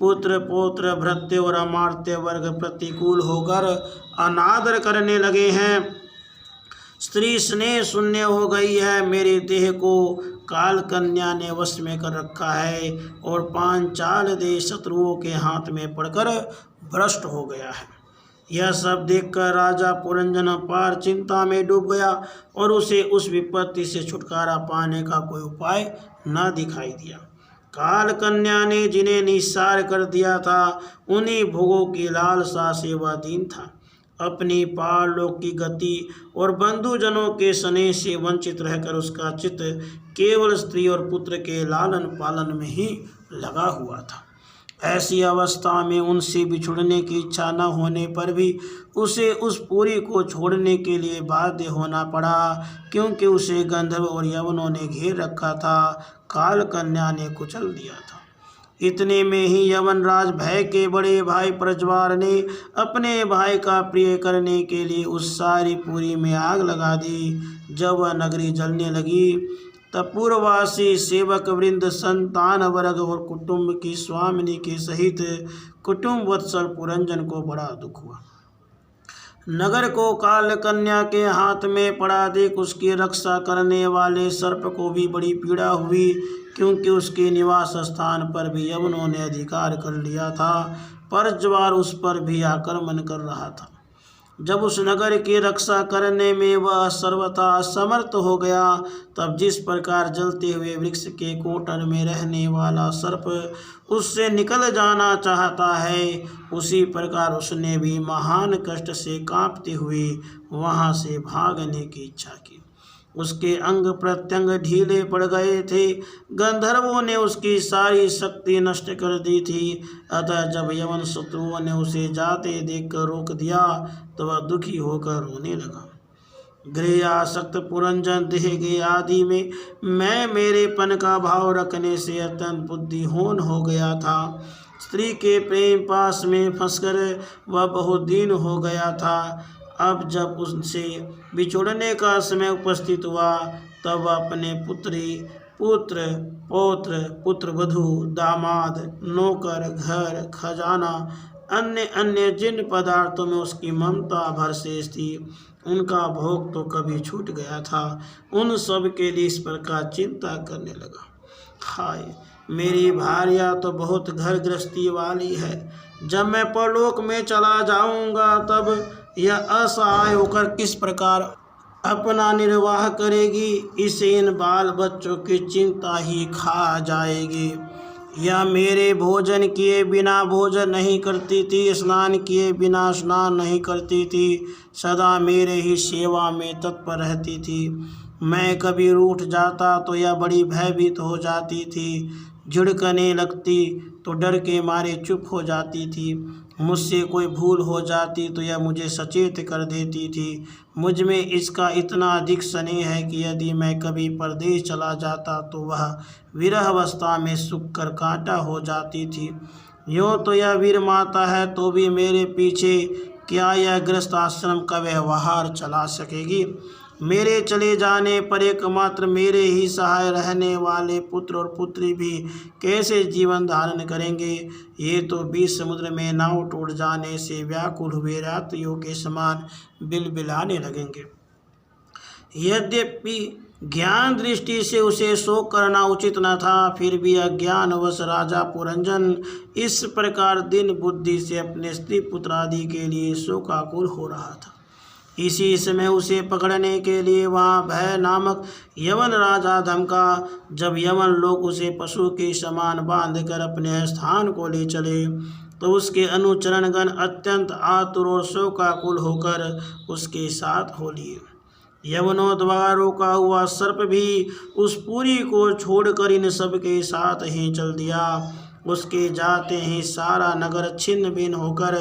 पुत्र पौत्र भृत्य और अमात्य वर्ग प्रतिकूल होकर अनादर करने लगे हैं। स्त्री स्नेह शून्य हो गई है। मेरे देह को कालकन्या ने वश में कर रखा है और पांचाल देश शत्रुओं के हाथ में पड़कर भ्रष्ट हो गया है। यह सब देखकर राजा पुरंजन अपार चिंता में डूब गया और उसे उस विपत्ति से छुटकारा पाने का कोई उपाय न दिखाई दिया। कालकन्या ने जिन्हें निस्सार कर दिया था, उन्हीं भोगों की लालसा से वह दीन था। अपनी पारलोक की गति और बंधुजनों के स्नेह से वंचित रहकर उसका चित्त केवल स्त्री और पुत्र के लालन पालन में ही लगा हुआ था। ऐसी अवस्था में उनसे बिछुड़ने की इच्छा न होने पर भी उसे उस पुरी को छोड़ने के लिए बाध्य होना पड़ा, क्योंकि उसे गंधर्व और यवनों ने घेर रखा था। कालकन्या ने कुचल दिया था। इतने में ही यवनराज भय के बड़े भाई प्रज्वाल ने अपने भाई का प्रिय करने के लिए उस सारी पुरी में आग लगा दी। जब वह नगरी जलने लगी तब पूर्ववासी सेवक वृंद, संतान वर्ग और कुटुंब की स्वामिनी के सहित कुटुंब वत्सल पुरंजन को बड़ा दुख हुआ। नगर को कालकन्या के हाथ में पड़ा देख उसकी रक्षा करने वाले सर्प को भी बड़ी पीड़ा हुई, क्योंकि उसके निवास स्थान पर भी यवनों ने अधिकार कर लिया था। प्रज्वाल उस पर भी आक्रमण कर रहा था। जब उस नगर की रक्षा करने में वह सर्वथा असमर्थ हो गया, तब जिस प्रकार जलते हुए वृक्ष के कोटर में रहने वाला सर्प उससे निकल जाना चाहता है, उसी प्रकार उसने भी महान कष्ट से कांपते हुए वहां से भागने की इच्छा की। उसके अंग प्रत्यंग ढीले पड़ गए थे। गंधर्वों ने उसकी सारी शक्ति नष्ट कर दी थी। अतः जब यवन शत्रुओं ने उसे जाते देखकर रोक दिया तो वह दुखी होकर रोने लगा। गृह आसक्त पुरंजन देह के आदि में मैं मेरेपन का भाव रखने से अत्यंत बुद्धिहीन हो गया था। स्त्री के प्रेम पास में फंसकर वह बहुत दीन हो गया था। अब जब उनसे बिछुड़ने का समय उपस्थित हुआ, तब वह अपने पुत्री, पुत्र, पौत्र, पुत्रवधू, दामाद, नौकर, घर, खजाना, अन्य अन्य जिन पदार्थों में उसकी ममता भरसेस थी, उनका भोग तो कभी छूट गया था, उन सब के लिए इस प्रकार चिंता करने लगा। हाय, मेरी भार्या तो बहुत घर गृहस्थी वाली है। जब मैं परलोक में चला जाऊंगा तब यह असहाय होकर किस प्रकार अपना निर्वाह करेगी, इसे इन बाल बच्चों की चिंता ही खा जाएगी। यह मेरे भोजन किए बिना भोजन नहीं करती थी, स्नान किए बिना स्नान नहीं करती थी, सदा मेरे ही सेवा में तत्पर रहती थी। मैं कभी रूठ जाता तो यह बड़ी भयभीत हो जाती थी। झिड़कने लगती तो डर के मारे चुप हो जाती थी। मुझसे कोई भूल हो जाती तो यह मुझे सचेत कर देती थी। मुझ में इसका इतना अधिक स्नेह है कि यदि मैं कभी परदेश चला जाता तो वह विरह अवस्था में सूख कर कांटा हो जाती थी। यूँ तो यह वीर माता है तो भी मेरे पीछे क्या यह गृहस्थ आश्रम का व्यवहार चला सकेगी? मेरे चले जाने पर एकमात्र मेरे ही सहाय रहने वाले पुत्र और पुत्री भी कैसे जीवन धारण करेंगे? ये तो बीच समुद्र में नाव टूट जाने से व्याकुल हुए यात्रियों के समान बिलबिलाने लगेंगे। यद्यपि ज्ञान दृष्टि से उसे शोक करना उचित न था, फिर भी अज्ञानवश राजा पुरंजन इस प्रकार दिन बुद्धि से अपने स्त्री पुत्र आदि के लिए शोकाकुल हो रहा था। इसी समय उसे पकड़ने के लिए वहाँ भय नामक यवन राजा धमका। जब यवन लोग उसे पशु के समान बांधकर अपने स्थान को ले चले तो उसके अनुचरणगण अत्यंत आतुर और शोकाकुल होकर उसके साथ हो लिए। यवनों द्वारा रोका हुआ सर्प भी उस पुरी को छोड़कर इन सब के साथ ही चल दिया। उसके जाते ही सारा नगर छिन्न भिन्न होकर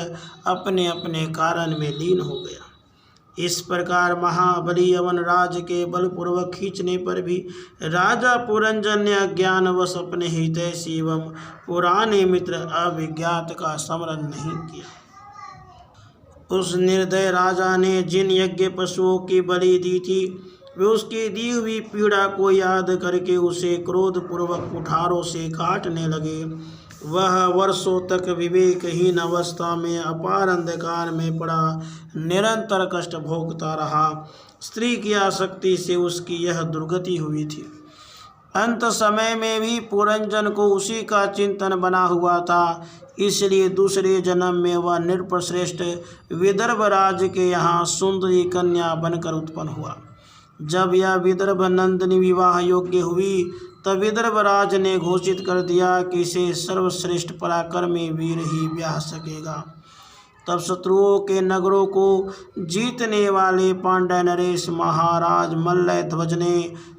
अपने अपने कारण में लीन हो गया। इस प्रकार महाबली यवन राज के बलपूर्वक खींचने पर भी राजा पुरंजन ने अज्ञानवश अपने हितैषी एवं पुराने मित्र अभिज्ञात का स्मरण नहीं किया। उस निर्दय राजा ने जिन यज्ञ पशुओं की बलि दी थी वे उसकी दी हुई पीड़ा को याद करके उसे क्रोधपूर्वक कुठारों से काटने लगे। वह वर्षों तक विवेकहीन अवस्था में अपार अंधकार में पड़ा निरंतर कष्ट भोगता रहा। स्त्री की आसक्ति से उसकी यह दुर्गति हुई थी। अंत समय में भी पुरंजन को उसी का चिंतन बना हुआ था, इसलिए दूसरे जन्म में वह नृपश्रेष्ठ विदर्भ राज के यहाँ सुंदरी कन्या बनकर उत्पन्न हुआ। जब यह विदर्भ नंदिनी विवाह योग्य हुई तब विदर्भ राज ने घोषित कर दिया कि इसे सर्वश्रेष्ठ पराक्रमी वीर ही ब्याह सकेगा। तब शत्रुओं के नगरों को जीतने वाले पांड्य नरेश महाराज मल्ल ध्वज ने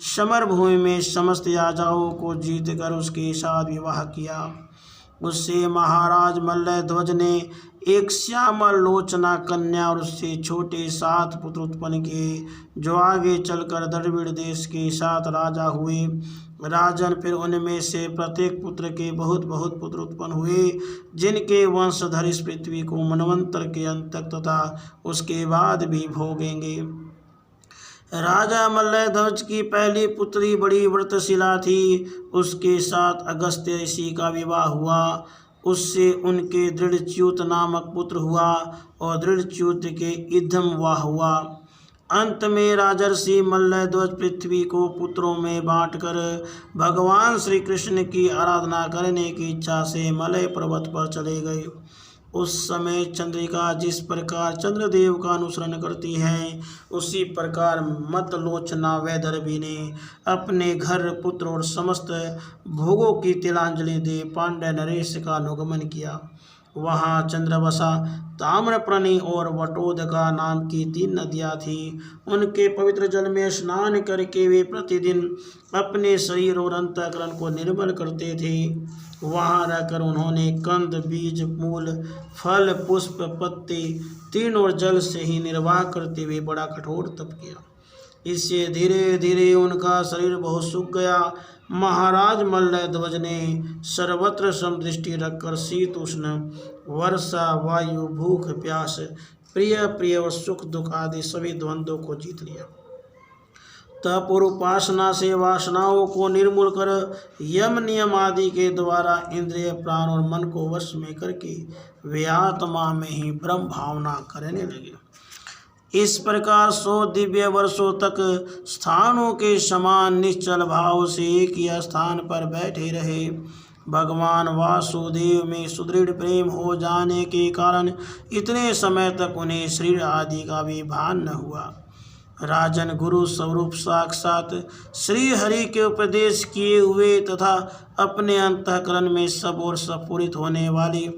समर भूमि में समस्त राजाओं को जीतकर उसके साथ विवाह किया। उससे महाराज मल्ल ध्वज ने एक श्यामल लोचना कन्या और उससे छोटे 7 पुत्र उत्पन्न किए, जो आगे चलकर द्रविड़ देश के 7 राजा हुए। राजन फिर उनमें से प्रत्येक पुत्र के बहुत बहुत पुत्र उत्पन्न हुए, जिनके वंशधर इस पृथ्वी को मनवंतर के अंत तक तथा उसके बाद भी भोगेंगे। राजा मल्लध्वज की पहली पुत्री बड़ी व्रतशिला थी। उसके साथ अगस्त्य ऋषि का विवाह हुआ। उससे उनके दृढ़च्युत नामक पुत्र हुआ और दृढ़च्युत के इद्धमवाह हुआ। अंत में राजर्षि मल्लध्वज पृथ्वी को पुत्रों में बांटकर भगवान श्री कृष्ण की आराधना करने की इच्छा से मलय पर्वत पर चले गए। उस समय चंद्रिका जिस प्रकार चंद्रदेव का अनुसरण करती है, उसी प्रकार मतलोचना वैदर्भी ने अपने घर, पुत्र और समस्त भोगों की तिलांजलि दे पांड्य नरेश का अनुगमन किया। वहाँ चंद्रवसा, ताम्रप्रणी और वटोदका नाम की 3 नदियाँ थीं। उनके पवित्र जल में स्नान करके वे प्रतिदिन अपने शरीर और अंतःकरण को निर्मल करते थे। वहाँ रहकर उन्होंने कंद, बीज, मूल, फल, पुष्प, पत्ते तीनों और जल से ही निर्वाह करते हुए बड़ा कठोर तप किया। इससे धीरे धीरे उनका शरीर बहुत सूख गया। महाराज मल्लध्वज ने सर्वत्र समदृष्टि रखकर शीत उष्ण, वर्षा, वायु, भूख प्यास, प्रिय और सुख दुख आदि सभी द्वंद्वों को जीत लिया। तप और उपासना से वासनाओं को निर्मूल कर यम नियम आदि के द्वारा इंद्रिय, प्राण और मन को वश में करके वे आत्मा में ही ब्रह्म भावना करने लगे। इस प्रकार 100 दिव्य वर्षों तक स्थानों के समान निश्चल भाव से एक ही स्थान पर बैठे रहे। भगवान वासुदेव में सुदृढ़ प्रेम हो जाने के कारण इतने समय तक उन्हें शरीर आदि का भी भान न हुआ। राजन गुरु स्वरूप साक्षात श्री हरि के उपदेश किए हुए तथा अपने अंतःकरण में सब और स्फुरित होने वाली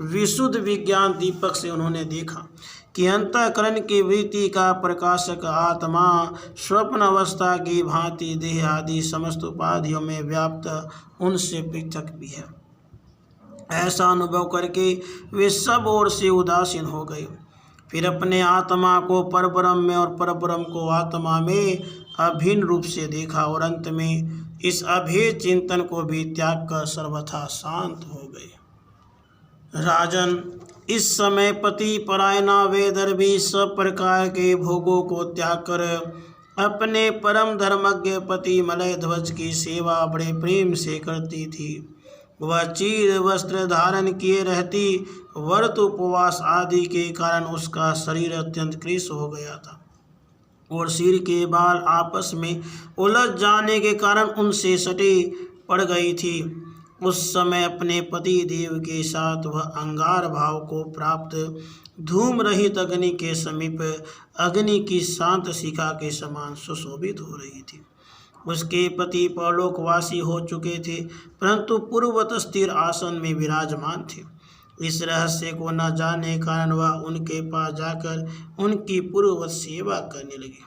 विशुद्ध विज्ञान दीपक से उन्होंने देखा कि अंतःकरण की वृत्ति का प्रकाशक आत्मा स्वप्न अवस्था की भांति देह आदि समस्त उपाधियों में व्याप्त उनसे पृथक भी है। ऐसा अनुभव करके वे सब ओर से उदासीन हो गए। फिर अपने आत्मा को परब्रह्म में और परब्रह्म को आत्मा में अभिन्न रूप से देखा और अंत में इस अभेद चिंतन को भी त्याग कर सर्वथा शांत हो गए। राजन, इस समय पति परायणा वेदर्भी सब प्रकार के भोगों को त्याग कर अपने परम धर्मज्ञ पति मलय ध्वज की सेवा बड़े प्रेम से करती थी। वह चीर वस्त्र धारण किए रहती, व्रत उपवास आदि के कारण उसका शरीर अत्यंत कृश हो गया था और सिर के बाल आपस में उलझ जाने के कारण उनसे सटे पड़ गई थी। उस समय अपने पति देव के साथ वह अंगार भाव को प्राप्त धूम रहित अग्नि के समीप अग्नि की शांत शिखा के समान सुशोभित हो रही थी। उसके पति परलोकवासी हो चुके थे, परंतु पूर्ववत स्थिर आसन में विराजमान थे। इस रहस्य को न जानने के कारण वह उनके पास जाकर उनकी पूर्ववत सेवा करने लगी।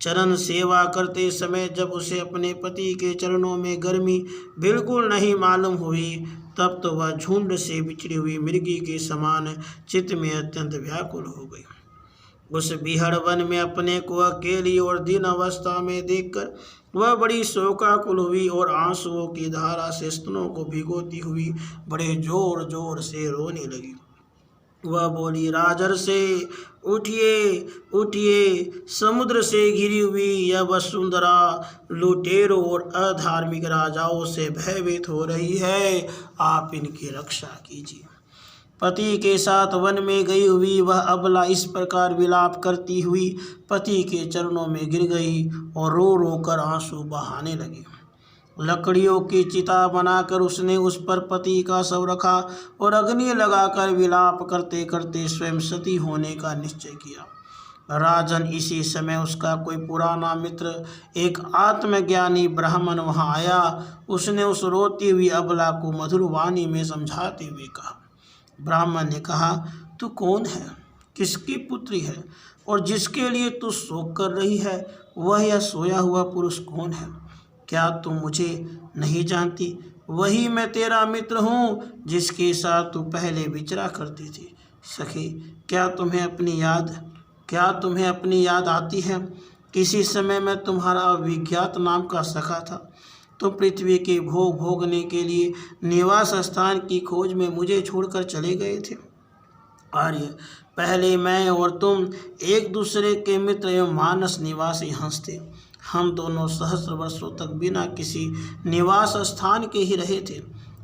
चरण सेवा करते समय जब उसे अपने पति के चरणों में गर्मी बिल्कुल नहीं मालूम हुई, तब तो वह झुंड से बिछड़ी हुई मृगी के समान चित्त में अत्यंत व्याकुल हो गई। उस बिहड़ वन में अपने को अकेली और दीन अवस्था में देखकर वह बड़ी शोकाकुल हुई और आंसुओं की धारा से स्तनों को भिगोती हुई बड़े जोर जोर से रोने लगी। वह बोली, राजर्षे उठिए उठिए, समुद्र से घिरी हुई यह वसुंधरा लुटेरों और अधार्मिक राजाओं से भयभीत हो रही है, आप इनकी रक्षा कीजिए। पति के साथ वन में गई हुई वह अबला इस प्रकार विलाप करती हुई पति के चरणों में गिर गई और रो रो कर आंसू बहाने लगी। लकड़ियों की चिता बनाकर उसने उस पर पति का शव रखा और अग्नि लगाकर विलाप करते करते स्वयं सती होने का निश्चय किया। राजन, इसी समय उसका कोई पुराना मित्र एक आत्मज्ञानी ब्राह्मण वहां आया। उसने उस रोती हुई अबला को मधुर वाणी में समझाते हुए कहा। ब्राह्मण ने कहा, तू कौन है, किसकी पुत्री है और जिसके लिए तू शोक कर रही है, वह यह सोया हुआ पुरुष कौन है? क्या तुम मुझे नहीं जानती? वही मैं तेरा मित्र हूँ जिसके साथ तू पहले विचरा करती थी। सखी, क्या तुम्हें अपनी याद आती है? किसी समय मैं तुम्हारा अविज्ञात नाम का सखा था। तुम पृथ्वी के भोग भोगने के लिए निवास स्थान की खोज में मुझे छोड़कर चले गए थे। आर्य, पहले मैं और तुम एक दूसरे के मित्र एवं मानस निवासी हंस थे। हम दोनों सहस्र वर्षों तक बिना किसी निवास स्थान के ही रहे थे,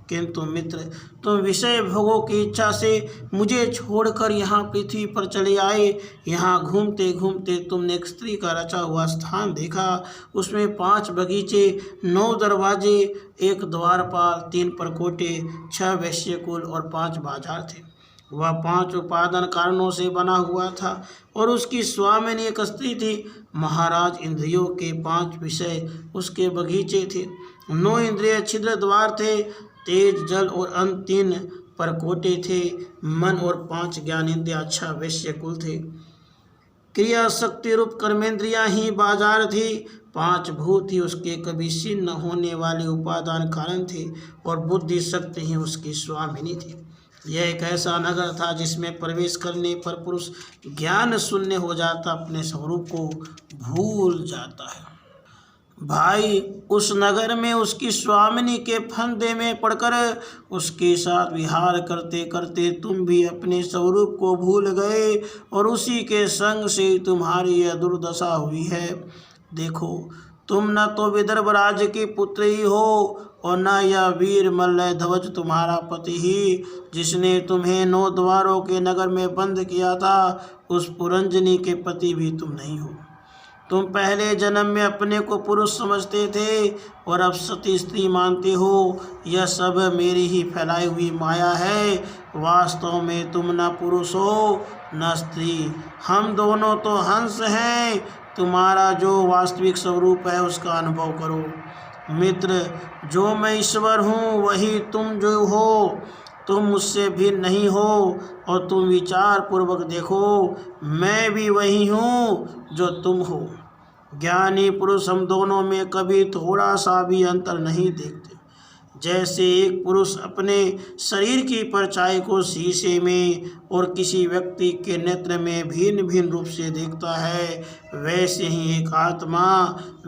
किंतु मित्र, तुम विषय भोगों की इच्छा से मुझे छोड़कर यहाँ पृथ्वी पर चले आए। यहाँ घूमते घूमते तुमने एक स्त्री का रचा हुआ स्थान देखा। उसमें 5 बगीचे, 9 दरवाजे, 1 द्वारपाल, 3 परकोटे, 6 वैश्यकुल और 5 बाजार थे। वह 5 उपादान कारणों से बना हुआ था और उसकी स्वामिनी एक स्त्री थी। महाराज, इंद्रियों के 5 विषय उसके बगीचे थे। 9 इंद्रिय छिद्र द्वार थे। तेज, जल और अन्न 3 परकोटे थे। मन और 5 ज्ञानेंद्रियाँ 6 वैश्यकुल थे। क्रिया शक्ति रूप कर्मेंद्रियाँ ही बाजार थी। 5 भूत ही उसके कभी क्षीण न होने वाले उपादान कारण थे और बुद्धि शक्ति ही उसकी स्वामिनी थी। यह एक ऐसा नगर था जिसमें प्रवेश करने पर पुरुष ज्ञान शून्य हो जाता, अपने स्वरूप को भूल जाता है। भाई, उस नगर में उसकी स्वामिनी के फंदे में पड़कर उसके साथ विहार करते करते तुम भी अपने स्वरूप को भूल गए और उसी के संग से तुम्हारी यह दुर्दशा हुई है। देखो, तुम न तो विदर्भ राज्य की पुत्री हो और न यह वीर मल्लय ध्वज तुम्हारा पति ही, जिसने तुम्हें 9 द्वारों के नगर में बंद किया था, उस पुरंजनी के पति भी तुम नहीं हो। तुम पहले जन्म में अपने को पुरुष समझते थे और अब सती स्त्री मानते हो। यह सब मेरी ही फैलाई हुई माया है। वास्तव में तुम न पुरुष हो न स्त्री, हम दोनों तो हंस हैं। तुम्हारा जो वास्तविक स्वरूप है उसका अनुभव करो। मित्र, जो मैं ईश्वर हूँ वही तुम जो हो। तुम मुझसे भिन्न नहीं हो, और तुम विचार पूर्वक देखो, मैं भी वही हूँ जो तुम हो। ज्ञानी पुरुष हम दोनों में कभी थोड़ा सा भी अंतर नहीं देखते। जैसे एक पुरुष अपने शरीर की परछाई को शीशे में और किसी व्यक्ति के नेत्र में भिन्न भिन्न रूप से देखता है, वैसे ही एक आत्मा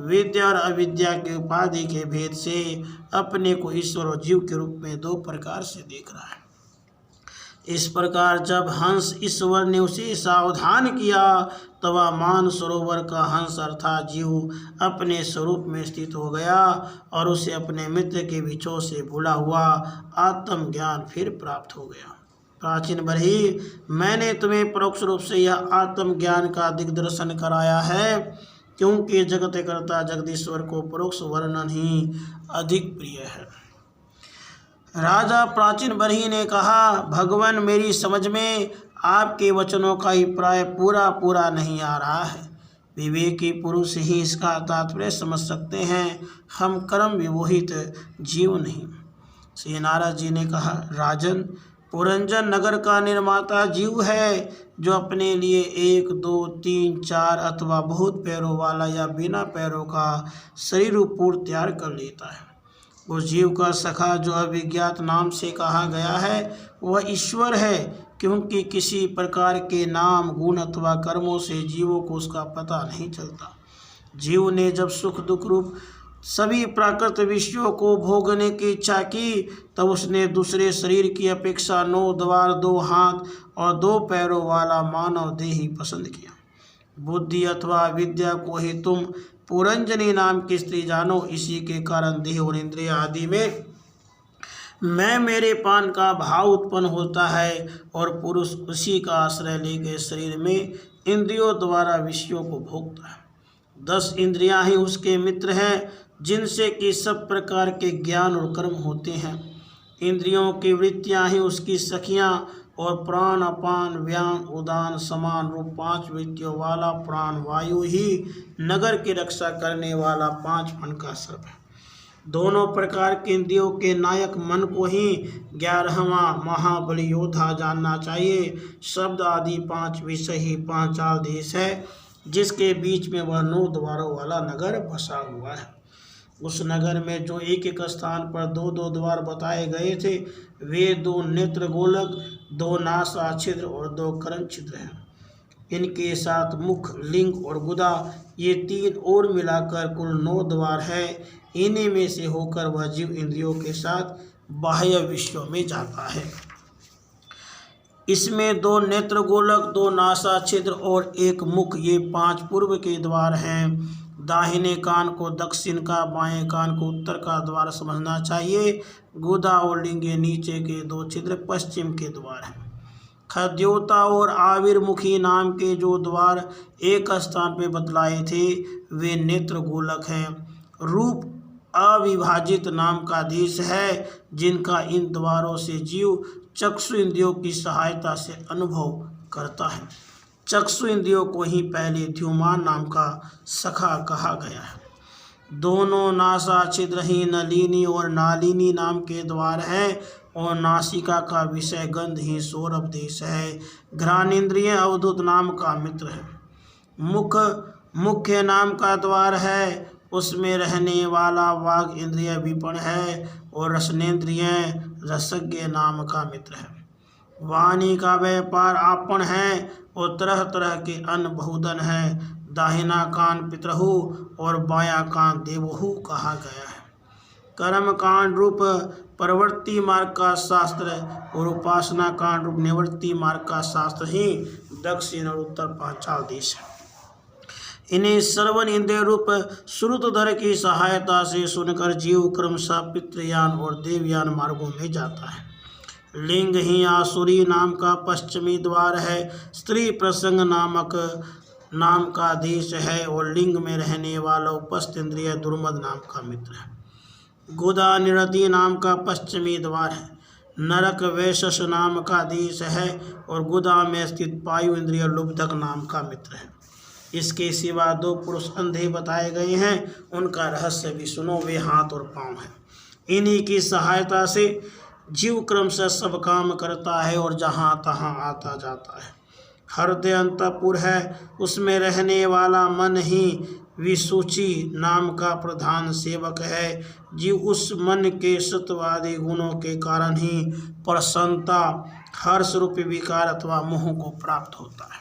विद्या और अविद्या की उपाधि के भेद से अपने को ईश्वर और जीव के रूप में दो प्रकार से देख रहा है। इस प्रकार जब हंस ईश्वर ने उसे सावधान किया, तब मान सरोवर का हंस अर्थात जीव अपने स्वरूप में स्थित हो गया और उसे अपने मित्र के विछोह से भूला हुआ आत्मज्ञान फिर प्राप्त हो गया। प्राचीन बरही, मैंने तुम्हें परोक्ष रूप से यह आत्मज्ञान का दिग्दर्शन कराया है, क्योंकि जगतकर्ता जगदीश्वर को परोक्ष वर्णन ही अधिक प्रिय है। राजा प्राचीन बरही ने कहा, भगवान, मेरी समझ में आपके वचनों का अभिप्राय पूरा नहीं आ रहा है। विवेकी पुरुष ही इसका तात्पर्य समझ सकते हैं, हम कर्म विमोहित जीव नहीं। श्री नारद जी ने कहा, राजन, पुरंजन नगर का निर्माता जीव है, जो अपने लिए 1, 2, 3, 4 अथवा बहुत पैरों वाला या बिना पैरों का शरीर पूर्ण तैयार कर लेता है। उस जीव का सखा जो अविज्ञात नाम से कहा गया है, वह ईश्वर है, क्योंकि किसी प्रकार के नाम, गुण अथवा कर्मों से जीवों को उसका पता नहीं चलता। जीव ने जब सुख दुख रूप सभी प्राकृत विषयों को भोगने की इच्छा की, तब उसने दूसरे शरीर की अपेक्षा 9 द्वार, 2 हाथ और 2 पैरों वाला मानव देह ही पसंद किया। बुद्धि अथवा विद्या को ही तुम पुरंजनी नाम की स्त्री जानो, इसी के कारण देह और इंद्रिय आदि में मैं मेरे पान का भाव उत्पन्न होता है, और पुरुष उसी का आश्रय लेकर शरीर में इंद्रियों द्वारा विषयों को भोगता है। 10 इंद्रियां ही उसके मित्र हैं, जिनसे कि सब प्रकार के ज्ञान और कर्म होते हैं। इंद्रियों की वृत्तियां ही उसकी सखियां, और प्राण, अपान, व्यान, उदान समान रूप 5 वृत्तियों वाला प्राण वायु ही नगर की रक्षा करने वाला 5 फण का सर्प है। दोनों प्रकार के इंद्रियों के नायक मन को ही 11वां महाबली योद्धा जानना चाहिए। शब्द आदि 5 विषय ही 5 चाल देश है, जिसके बीच में वह 9 द्वारों वाला नगर बसा हुआ है। उस नगर में जो एक एक स्थान पर 2-2 द्वार बताए गए थे, वे 2 नेत्र गोलक, 2 नासा छिद्र और 2 कर्ण छिद्र हैं। इनके साथ मुख, लिंग और गुदा, ये 3 और मिलाकर कुल 9 द्वार है। इन्हीं में से होकर वह जीव इंद्रियों के साथ बाह्य विश्व में जाता है। इसमें 2 नेत्र गोलक, 2 नासा छिद्र और 1 मुख, ये 5 पूर्व के द्वार हैं। दाहिने कान को दक्षिण का, बाएं कान को उत्तर का द्वार समझना चाहिए। गुदा और लिंग नीचे के 2 छिद्र पश्चिम के द्वार हैं। खद्योता और आविर्मुखी नाम के जो द्वार एक स्थान पे बतलाए थे, वे नेत्र गोलक हैं। रूप अविभाजित नाम का देश है, जिनका इन द्वारों से जीव चक्षु इंद्रियों की सहायता से अनुभव करता है। चक्षु इंद्रियों को ही पहले द्युमान नाम का सखा कहा गया है। दोनों नासा छिद्र ही नलिनी और नालिनी नाम के द्वार हैं, और नासिका का विषय गंध ही सौरभ देश है। घ्राणेन्द्रिय अवधूत नाम का मित्र है। मुख मुख्य नाम का द्वार है, उसमें रहने वाला वाग इंद्रिय विपण है, और रसनेन्द्रिय रसज्ञ नाम का मित्र है। वाणी का व्यापार आपन है, और तरह तरह के अन्न बहुधन है। दाहिना कान पितृहु और बायां कान देवहु कहा गया है। कर्म कांड रूप प्रवृत्ति मार्ग का शास्त्र और उपासना कांड रूप निवृत्ति मार्ग का शास्त्र ही दक्षिण और उत्तर 5 चाल देश है। इन्हें श्रवण इंद्रिय रूप श्रुतधर की सहायता से सुनकर जीव क्रमशः पितृयान और देवयान मार्गों में जाता है। लिंग ही आसुरी नाम का पश्चिमी द्वार है। स्त्री प्रसंग नामक नाम का देश है, और लिंग में रहने वाला उपस्थ इंद्रिय दुर्मद नाम का मित्र है। गुदा निरति नाम का पश्चिमी द्वार है। नरक वैशस नाम का देश है, और गुदा में स्थित पायु इंद्रिय लुब्धक नाम का मित्र है। इसके सिवा 2 पुरुष अंधे बताए गए हैं, उनका रहस्य भी सुनो, वे हाथ और पाँव हैं। इन्हीं की सहायता से जीव क्रम से सब काम करता है और जहाँ तहाँ आता जाता है। हृदय अंतःपुर है, उसमें रहने वाला मन ही विसूची नाम का प्रधान सेवक है। जीव उस मन के सत्वादी गुणों के कारण ही प्रसन्नता, हर्ष रूपी विकार अथवा मोह को प्राप्त होता है।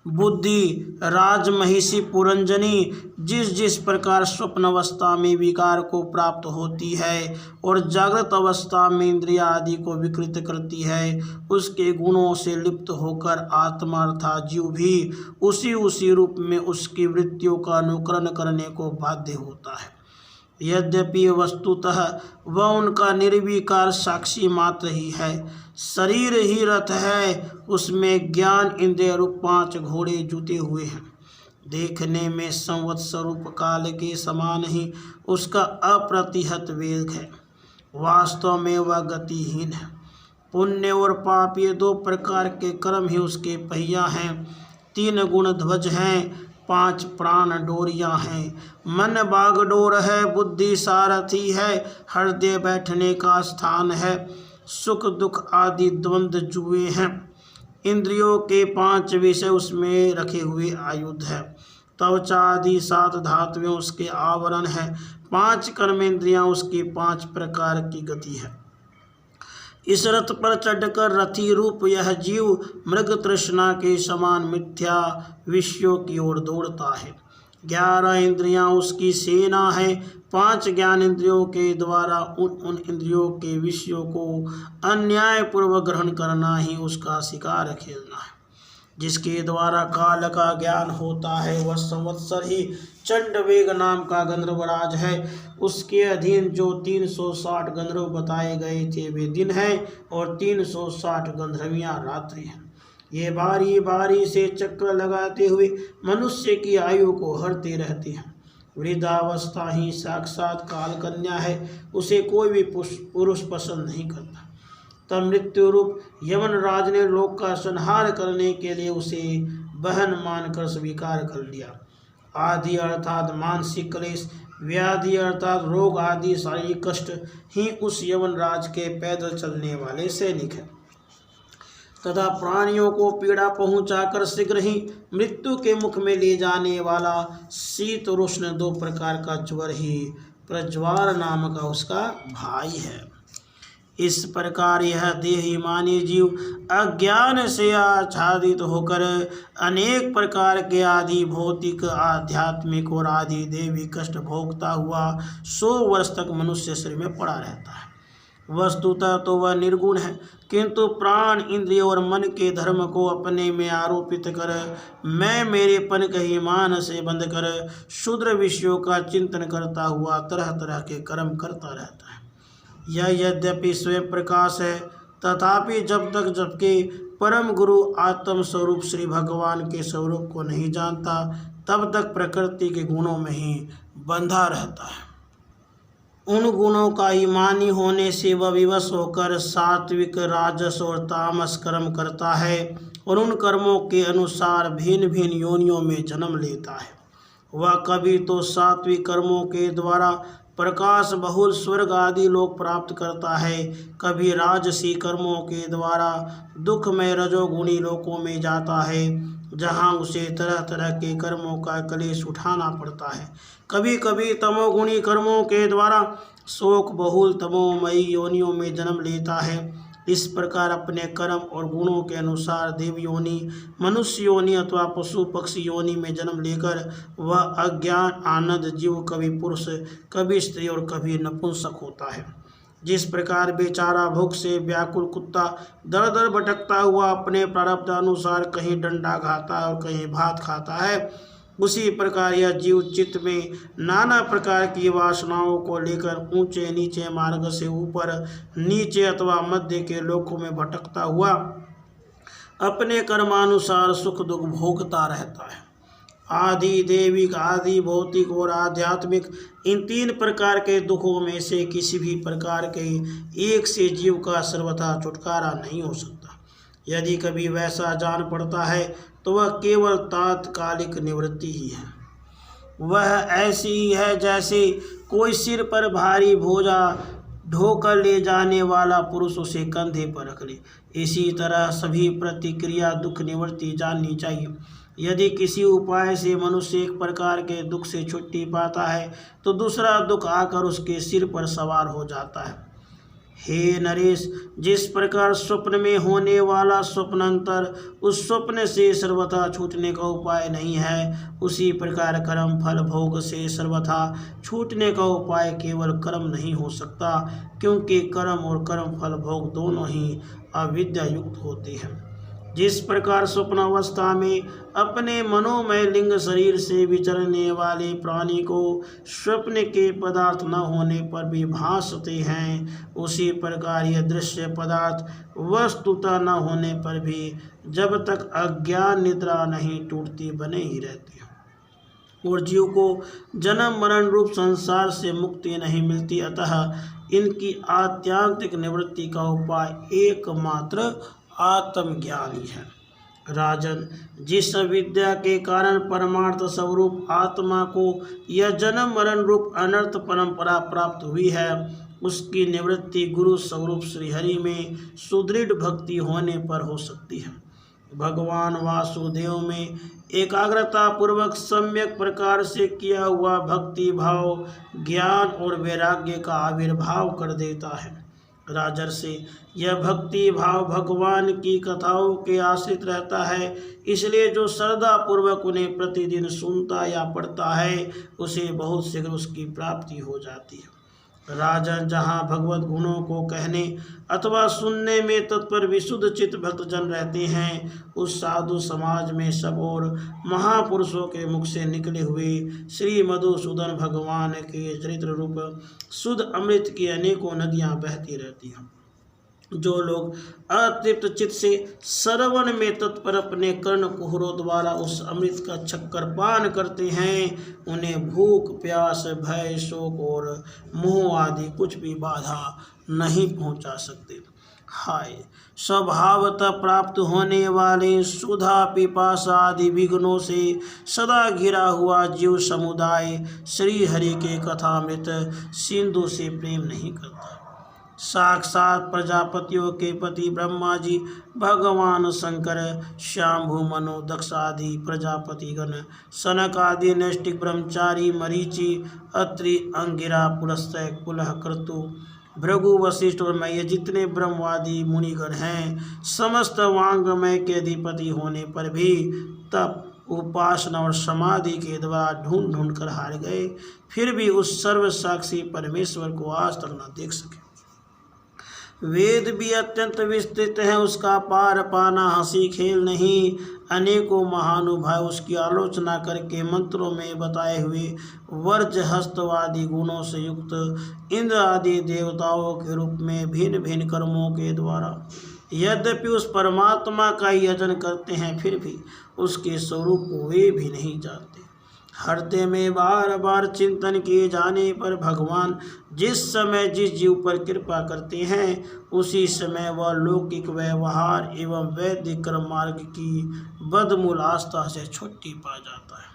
बुद्धि राजमहिषी पुरंजनी जिस जिस प्रकार स्वप्न अवस्था में विकार को प्राप्त होती है और जागृत अवस्था में इंद्रिया आदि को विकृत करती है, उसके गुणों से लिप्त होकर आत्मा अर्थात जीव भी उसी रूप में उसकी वृत्तियों का अनुकरण करने को बाध्य होता है। यद्यपि वस्तुतः वह उनका निर्विकार साक्षी मात्र ही है। शरीर ही रथ है, उसमें ज्ञान इंद्रिय रूप 5 घोड़े जुटे हुए हैं। देखने में संवत्सर रूप काल के समान ही उसका अप्रतिहत वेग है, वास्तव में वह गतिहीन है। पुण्य और पाप ये 2 प्रकार के कर्म ही उसके पहिया हैं। 3 गुण ध्वज हैं, 5 प्राण डोरियां हैं। मन बागडोर है, बुद्धि सारथी है, हृदय बैठने का स्थान है, सुख दुख आदि द्वंद्व जुए हैं। इंद्रियों के 5 विषय उसमें रखे हुए आयुध है। त्वचा आदि 7 धातुएं उसके आवरण है। 5 कर्मेंद्रियां उसकी 5 प्रकार की गति है। इस रथ पर चढ़कर रथी रूप यह जीव मृग तृष्णा के समान मिथ्या विषयों की ओर दौड़ता है। 11 इंद्रियां उसकी सेना है। 5 ज्ञान इंद्रियों के द्वारा उन इंद्रियों के विषयों को अन्यायपूर्वक ग्रहण करना ही उसका शिकार खेलना है। जिसके द्वारा काल का ज्ञान होता है वह संवत्सर ही चंडवेग नाम का गंधर्वराज है। उसके अधीन जो 360 गंधर्व बताए गए थे वे दिन हैं और 360 गंधर्वियाँ रात्रि हैं। ये बारी बारी से चक्र लगाते हुए मनुष्य की आयु को हरते रहते हैं। वृद्धावस्था ही साक्षात काल कन्या है, उसे कोई भी पुरुष पसंद नहीं करता। तब मृत्यु रूप यमन राज ने लोक का संहार करने के लिए उसे बहन मानकर स्वीकार कर लिया। आदि अर्थात मानसिक क्लेश, व्याधि अर्थात रोग आदि शारीरिक कष्ट ही उस यमन राज के पैदल चलने वाले सैनिक हैं तथा प्राणियों को पीड़ा पहुंचाकर शीघ्र ही मृत्यु के मुख में ले जाने वाला शीत और उष्ण 2 प्रकार का ज्वर ही प्रज्वार नाम का उसका भाई है। इस प्रकार यह देहिमानी जीव अज्ञान से आच्छादित होकर अनेक प्रकार के आदि भौतिक, आध्यात्मिक और आदि देवी कष्ट भोगता हुआ 100 वर्ष तक मनुष्य शरीर में पड़ा रहता है। वस्तुतः तो वह निर्गुण है, किंतु प्राण, इंद्रिय और मन के धर्म को अपने में आरोपित कर मैं मेरेपन कही मान से बंध कर शूद्र विषयों का चिंतन करता हुआ तरह तरह के कर्म करता रहता है। यह यद्यपि स्वयं प्रकाश है, तथापि जब तक जबकि परम गुरु आत्म स्वरूप श्री भगवान के स्वरूप को नहीं जानता तब तक प्रकृति के गुणों में ही बंधा रहता है। उन गुणों का ईमानी होने से वह विवश होकर सात्विक, राजस और तामस कर्म करता है और उन कर्मों के अनुसार भिन्न भिन्न योनियों में जन्म लेता है। वह कभी तो सात्विक कर्मों के द्वारा प्रकाश बहुल स्वर्ग आदि लोक प्राप्त करता है, कभी राजसी कर्मों के द्वारा दुखमय रजोगुणी लोकों में जाता है जहाँ उसे तरह तरह के कर्मों का क्लेश उठाना पड़ता है। कभी कभी तमोगुणी कर्मों के द्वारा शोक बहुल तमोमयी योनियों में जन्म लेता है। इस प्रकार अपने कर्म और गुणों के अनुसार देव योनि, मनुष्य योनि अथवा पशु पक्षी योनि में जन्म लेकर वह अज्ञान आनंद जीव कभी पुरुष, कभी स्त्री और कभी नपुंसक होता है। जिस प्रकार बेचारा भूख से व्याकुल कुत्ता दर दर भटकता हुआ अपने प्रारब्ध अनुसार कहीं डंडा खाता है और कहीं भात खाता है, उसी प्रकार यह जीव चित्त में नाना प्रकार की वासनाओं को लेकर ऊंचे नीचे मार्ग से ऊपर नीचे अथवा मध्य के लोकों में भटकता हुआ अपने कर्मानुसार सुख दुख भोगता रहता है। आदि देविक, आदि भौतिक और आध्यात्मिक इन 3 प्रकार के दुखों में से किसी भी प्रकार के एक से जीव का सर्वथा छुटकारा नहीं हो सकता। यदि कभी वैसा जान पड़ता है तो वह केवल तात्कालिक निवृत्ति ही है। वह ऐसी ही है जैसे कोई सिर पर भारी बोझा ढोकर ले जाने वाला पुरुष उसे कंधे पर रख ले। इसी तरह सभी प्रतिक्रिया दुख निवृत्ति जाननी चाहिए। यदि किसी उपाय से मनुष्य एक प्रकार के दुख से छुट्टी पाता है तो दूसरा दुख आकर उसके सिर पर सवार हो जाता है। हे नरेश, जिस प्रकार स्वप्न में होने वाला स्वप्नांतर उस स्वप्न से सर्वथा छूटने का उपाय नहीं है, उसी प्रकार कर्म फल भोग से सर्वथा छूटने का उपाय केवल कर्म नहीं हो सकता, क्योंकि कर्म और कर्म फल भोग दोनों ही अविद्या युक्त होते हैं। जिस प्रकार स्वप्नावस्था में अपने मनोमय लिंग शरीर से विचरने वाले प्राणी को स्वप्न के पदार्थ न होने पर भी भासते हैं, उसी प्रकार यह दृश्य पदार्थ वस्तुतः न होने पर भी जब तक अज्ञान निद्रा नहीं टूटती बने ही रहते हैं और जीव को जन्म मरण रूप संसार से मुक्ति नहीं मिलती। अतः इनकी आत्यांतिक निवृत्ति का उपाय एकमात्र आत्मज्ञान ही है। राजन, जिस अविद्या के कारण परमार्थ स्वरूप आत्मा को यह जन्म मरण रूप अनर्थ परंपरा प्राप्त हुई है, उसकी निवृत्ति गुरु स्वरूप श्रीहरि में सुदृढ़ भक्ति होने पर हो सकती है। भगवान वासुदेव में एकाग्रता पूर्वक सम्यक प्रकार से किया हुआ भक्ति भाव ज्ञान और वैराग्य का आविर्भाव कर देता है। राजर्षि, यह भक्ति भाव भगवान की कथाओं के आश्रित रहता है, इसलिए जो श्रद्धा पूर्वक उन्हें प्रतिदिन सुनता या पढ़ता है उसे बहुत शीघ्र उसकी प्राप्ति हो जाती है। राजन, जहाँ भगवत गुणों को कहने अथवा सुनने में तत्पर विशुद्ध चित्त भक्तजन रहते हैं, उस साधु समाज में सब और महापुरुषों के मुख से निकले हुए श्री मधुसूदन भगवान के चरित्र रूप शुद्ध अमृत की अनेकों नदियाँ बहती रहती हैं। जो लोग अतृप्त चित्त से श्रवण में तत्पर अपने कर्ण कुहरों द्वारा उस अमृत का चक्कर पान करते हैं, उन्हें भूख प्यास भय शोक और मोह आदि कुछ भी बाधा नहीं पहुंचा सकते। हाय, स्वभावतः प्राप्त होने वाले सुधा पिपासा आदि विघ्नों से सदा घिरा हुआ जीव समुदाय श्री हरि के कथामृत सिंधु से प्रेम नहीं करता। साक्षात प्रजापतियों के पति ब्रह्मा जी, भगवान शंकर, शाम्भु मनु दक्ष आदि प्रजापतिगण, सनक आदि नैष्टिक ब्रह्मचारी, मरीचि, अत्रि, अंगिरा, पुलस्त्य, कुलह, क्रतु, भृगु, वशिष्ठ और मैं, ये जितने ब्रह्मवादी मुनिगण हैं, समस्त वांगमय के अधिपति होने पर भी तप उपासना और समाधि के द्वारा ढूंढ ढूंढ कर हार गए, फिर भी उस सर्वसाक्षी परमेश्वर को आज तक न देख सके। वेद भी अत्यंत विस्तृत है, उसका पार पाना हंसी खेल नहीं। अनेकों महानुभाव उसकी आलोचना करके मंत्रों में बताए हुए वर्ज हस्तवादी गुणों से युक्त इंद्र आदि देवताओं के रूप में भिन्न भिन्न कर्मों के द्वारा यद्यपि उस परमात्मा का ही यजन करते हैं, फिर भी उसके स्वरूप को वे भी नहीं जानते। हृदय में बार बार चिंतन किए जाने पर भगवान जिस समय जिस जीव पर कृपा करते हैं, उसी समय वह लौकिक व्यवहार एवं वैदिक कर्म मार्ग की बदमूल आस्था से छुट्टी पा जाता है।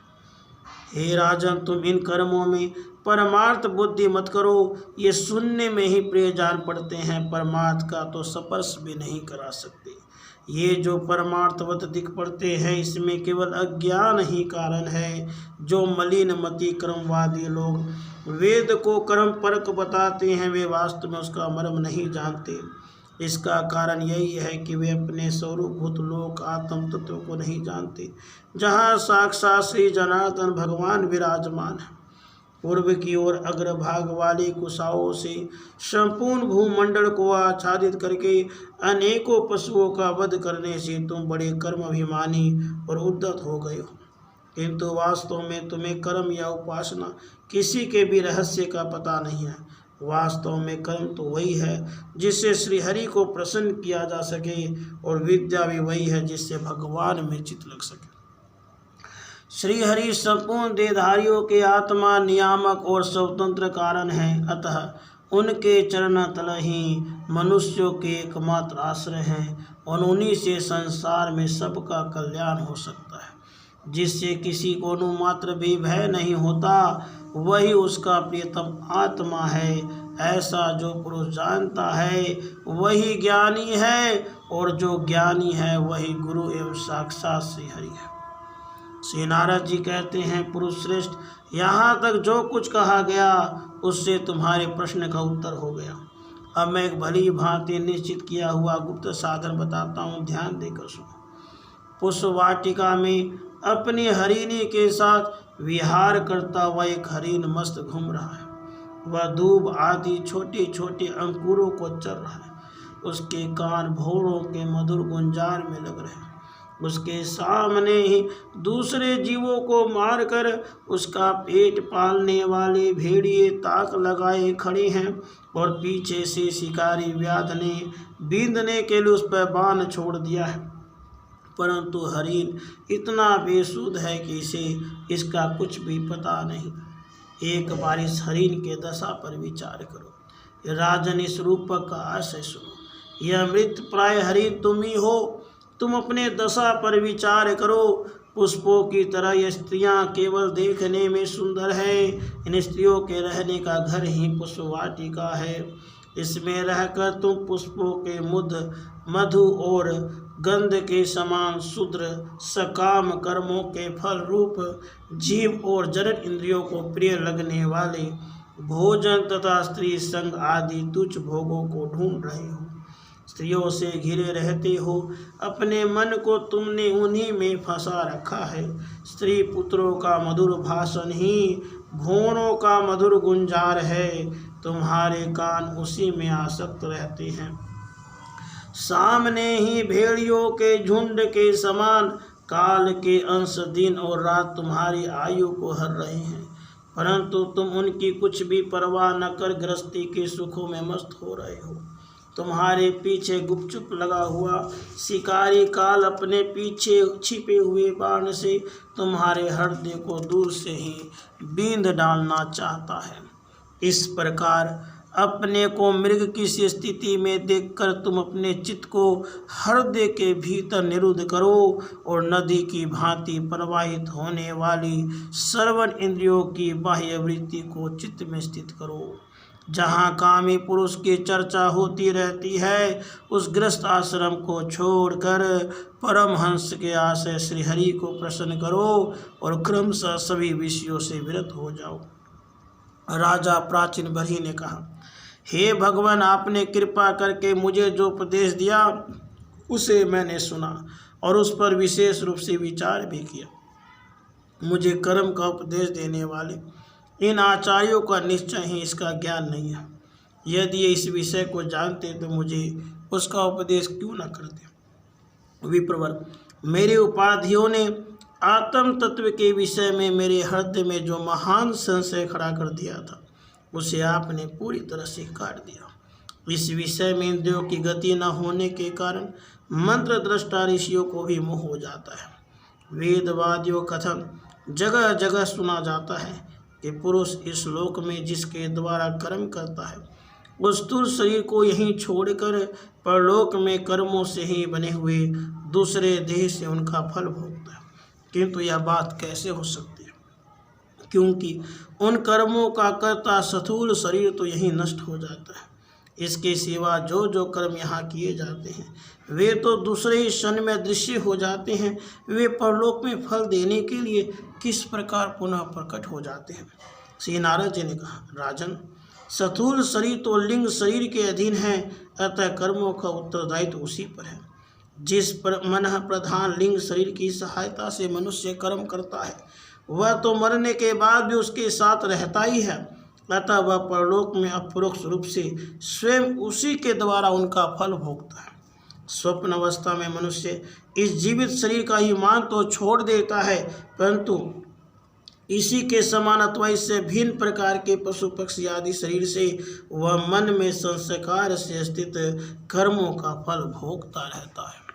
हे राजन, तुम इन कर्मों में परमार्थ बुद्धि मत करो, ये सुनने में ही प्रिय जान पड़ते हैं, परमार्थ का तो स्पर्श भी नहीं करा सकते। ये जो परमार्थवत दिख पड़ते हैं, इसमें केवल अज्ञान ही कारण है। जो मलिन मति कर्मवादी लोग वेद को कर्म परक बताते हैं, वे वास्तव में उसका मर्म नहीं जानते। इसका कारण यही है कि वे अपने स्वरूपभूत लोक आत्म तत्व को नहीं जानते, जहाँ साक्षात श्री जनार्दन भगवान विराजमान है। पूर्व की ओर अग्रभाग वाली कुशाओं से संपूर्ण भूमंडल को आच्छादित करके अनेकों पशुओं का वध करने से तुम बड़े कर्म अभिमानी और उद्धत हो गए हो, किंतु वास्तव में तुम्हें कर्म या उपासना किसी के भी रहस्य का पता नहीं है। वास्तव में कर्म तो वही है जिससे श्रीहरि को प्रसन्न किया जा सके, और विद्या भी वही है जिससे भगवान में चित्त लग सके। श्रीहरि संपूर्ण देहधारियों के आत्मा नियामक और स्वतंत्र कारण हैं, अतः उनके चरण तल ही मनुष्यों के एकमात्र आश्रय हैं, और उन्हीं से संसार में सबका कल्याण हो सकता है। जिससे किसी को अनुमात्र भी भय नहीं होता, वही उसका प्रियतम आत्मा है। ऐसा जो पुरुष जानता है वही ज्ञानी है, और जो ज्ञानी है वही गुरु एवं साक्षात श्री हरि है। श्री नारद जी कहते हैं, पुरुष श्रेष्ठ, यहाँ तक जो कुछ कहा गया उससे तुम्हारे प्रश्न का उत्तर हो गया। अब मैं एक भली भांति निश्चित किया हुआ गुप्त साधन बताता हूँ, ध्यान देकर सुनो। पुष्प वाटिका में अपनी हरिणी के साथ विहार करता हुआ एक हरिण मस्त घूम रहा है। वह दूब आदि छोटे छोटे अंकुरों को चर रहा है। उसके कान भौरों के मधुर गुंजार में लग रहे हैं। उसके सामने ही दूसरे जीवों को मारकर उसका पेट पालने वाले भेड़िए ताक लगाए खड़े हैं, और पीछे से शिकारी व्याध ने बींधने के लिए उस पर बाण छोड़ दिया है। परंतु हरिण इतना बेसुध है कि इसे इसका कुछ भी पता नहीं। एक बार इस हरिण के दशा पर विचार करो। राजन, इस रूपक का आशय सुनो। यह मृत प्राय हरिण तुम ही हो। तुम अपने दशा पर विचार करो। पुष्पों की तरह ये स्त्रियां केवल देखने में सुंदर है। इन स्त्रियों के रहने का घर ही पुष्प वाटिका है। इसमें रहकर तुम पुष्पों के मधु और गंध के समान शूद्र सकाम कर्मों के फल रूप जीव और जनन इंद्रियों को प्रिय लगने वाले भोजन तथा स्त्री संग आदि तुच्छ भोगों को ढूंढ रहे हो। स्त्रियों से घिरे रहते हो। अपने मन को तुमने उन्हीं में फंसा रखा है। स्त्री पुत्रों का मधुर भाषण ही भौरों का मधुर गुंजार है। तुम्हारे कान उसी में आसक्त रहते हैं। सामने ही भेड़ियों के झुंड के समान काल के अंश दिन और रात तुम्हारी आयु को हर रहे हैं, परंतु तुम उनकी कुछ भी परवाह न कर गृहस्थी के सुखों में मस्त हो रहे हो। तुम्हारे पीछे गुपचुप लगा हुआ शिकारी काल अपने पीछे छिपे हुए बाण से तुम्हारे हृदय को दूर से ही बींध डालना चाहता है। इस प्रकार अपने को मृग की सी स्थिति में देखकर तुम अपने चित्त को हृदय के भीतर निरुद्ध करो और नदी की भांति प्रवाहित होने वाली श्रवण इंद्रियों की बाह्य वृत्ति को चित्त में स्थित करो। जहाँ कामी पुरुष की चर्चा होती रहती है, उस गृहस्थ आश्रम को छोड़कर परमहंस के आशय श्री हरि को प्रसन्न करो और क्रमशः सभी विषयों से विरत हो जाओ। राजा प्राचीन बरही ने कहा, हे भगवान, आपने कृपा करके मुझे जो उपदेश दिया उसे मैंने सुना और उस पर विशेष रूप से विचार भी किया। मुझे कर्म का उपदेश देने वाले इन आचार्यों का निश्चय ही इसका ज्ञान नहीं है। यदि ये इस विषय को जानते तो मुझे उसका उपदेश क्यों न करते। विप्रवर, मेरे उपाधियों ने आत्म तत्व के विषय में मेरे हृदय में जो महान संशय खड़ा कर दिया था उसे आपने पूरी तरह से काट दिया। इस विषय में इंद्रियों की गति न होने के कारण मंत्र दृष्टा ऋषियों को भी मोह हो जाता है। वेदवादियों कथन जगह जगह सुना जाता है कि पुरुष इस लोक में जिसके द्वारा कर्म करता है उस स्थूल शरीर को यहीं छोड़कर परलोक में कर्मों से ही बने हुए दूसरे देह से उनका फल भोगता है। किंतु यह बात कैसे हो सकती है, क्योंकि उन कर्मों का कर्ता स्थूल शरीर तो यहीं नष्ट हो जाता है। इसके सिवा जो जो कर्म यहाँ किए जाते हैं वे तो दूसरे ही क्षण में दृश्य हो जाते हैं। वे परलोक में फल देने के लिए किस प्रकार पुनः प्रकट हो जाते हैं। श्री नारद जी ने कहा, राजन, स्थूल शरीर तो लिंग शरीर के अधीन है, अतः कर्मों का उत्तरदायित्व उसी पर है। जिस पर मन प्रधान लिंग शरीर की सहायता से मनुष्य कर्म करता है वह तो मरने के बाद भी उसके साथ रहता ही है, अतः वह परलोक में अपरोक्ष रूप से स्वयं उसी के द्वारा उनका फल भोगता है। स्वप्न अवस्था में मनुष्य इस जीवित शरीर का ही मान तो छोड़ देता है, परंतु इसी के समान अथवा इससे भिन्न प्रकार के पशु पक्षी आदि शरीर से वह मन में संस्कार से स्थित कर्मों का फल भोगता रहता है।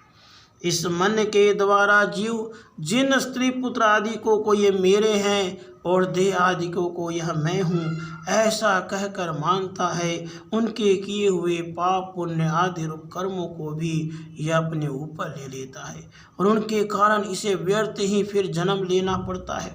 इस मन के द्वारा जीव जिन स्त्री पुत्र आदि को ये मेरे हैं और देह आदि को यह मैं हूँ ऐसा कहकर मानता है, उनके किए हुए पाप पुण्य आदि रूप कर्मों को भी यह अपने ऊपर ले लेता है और उनके कारण इसे व्यर्थ ही फिर जन्म लेना पड़ता है।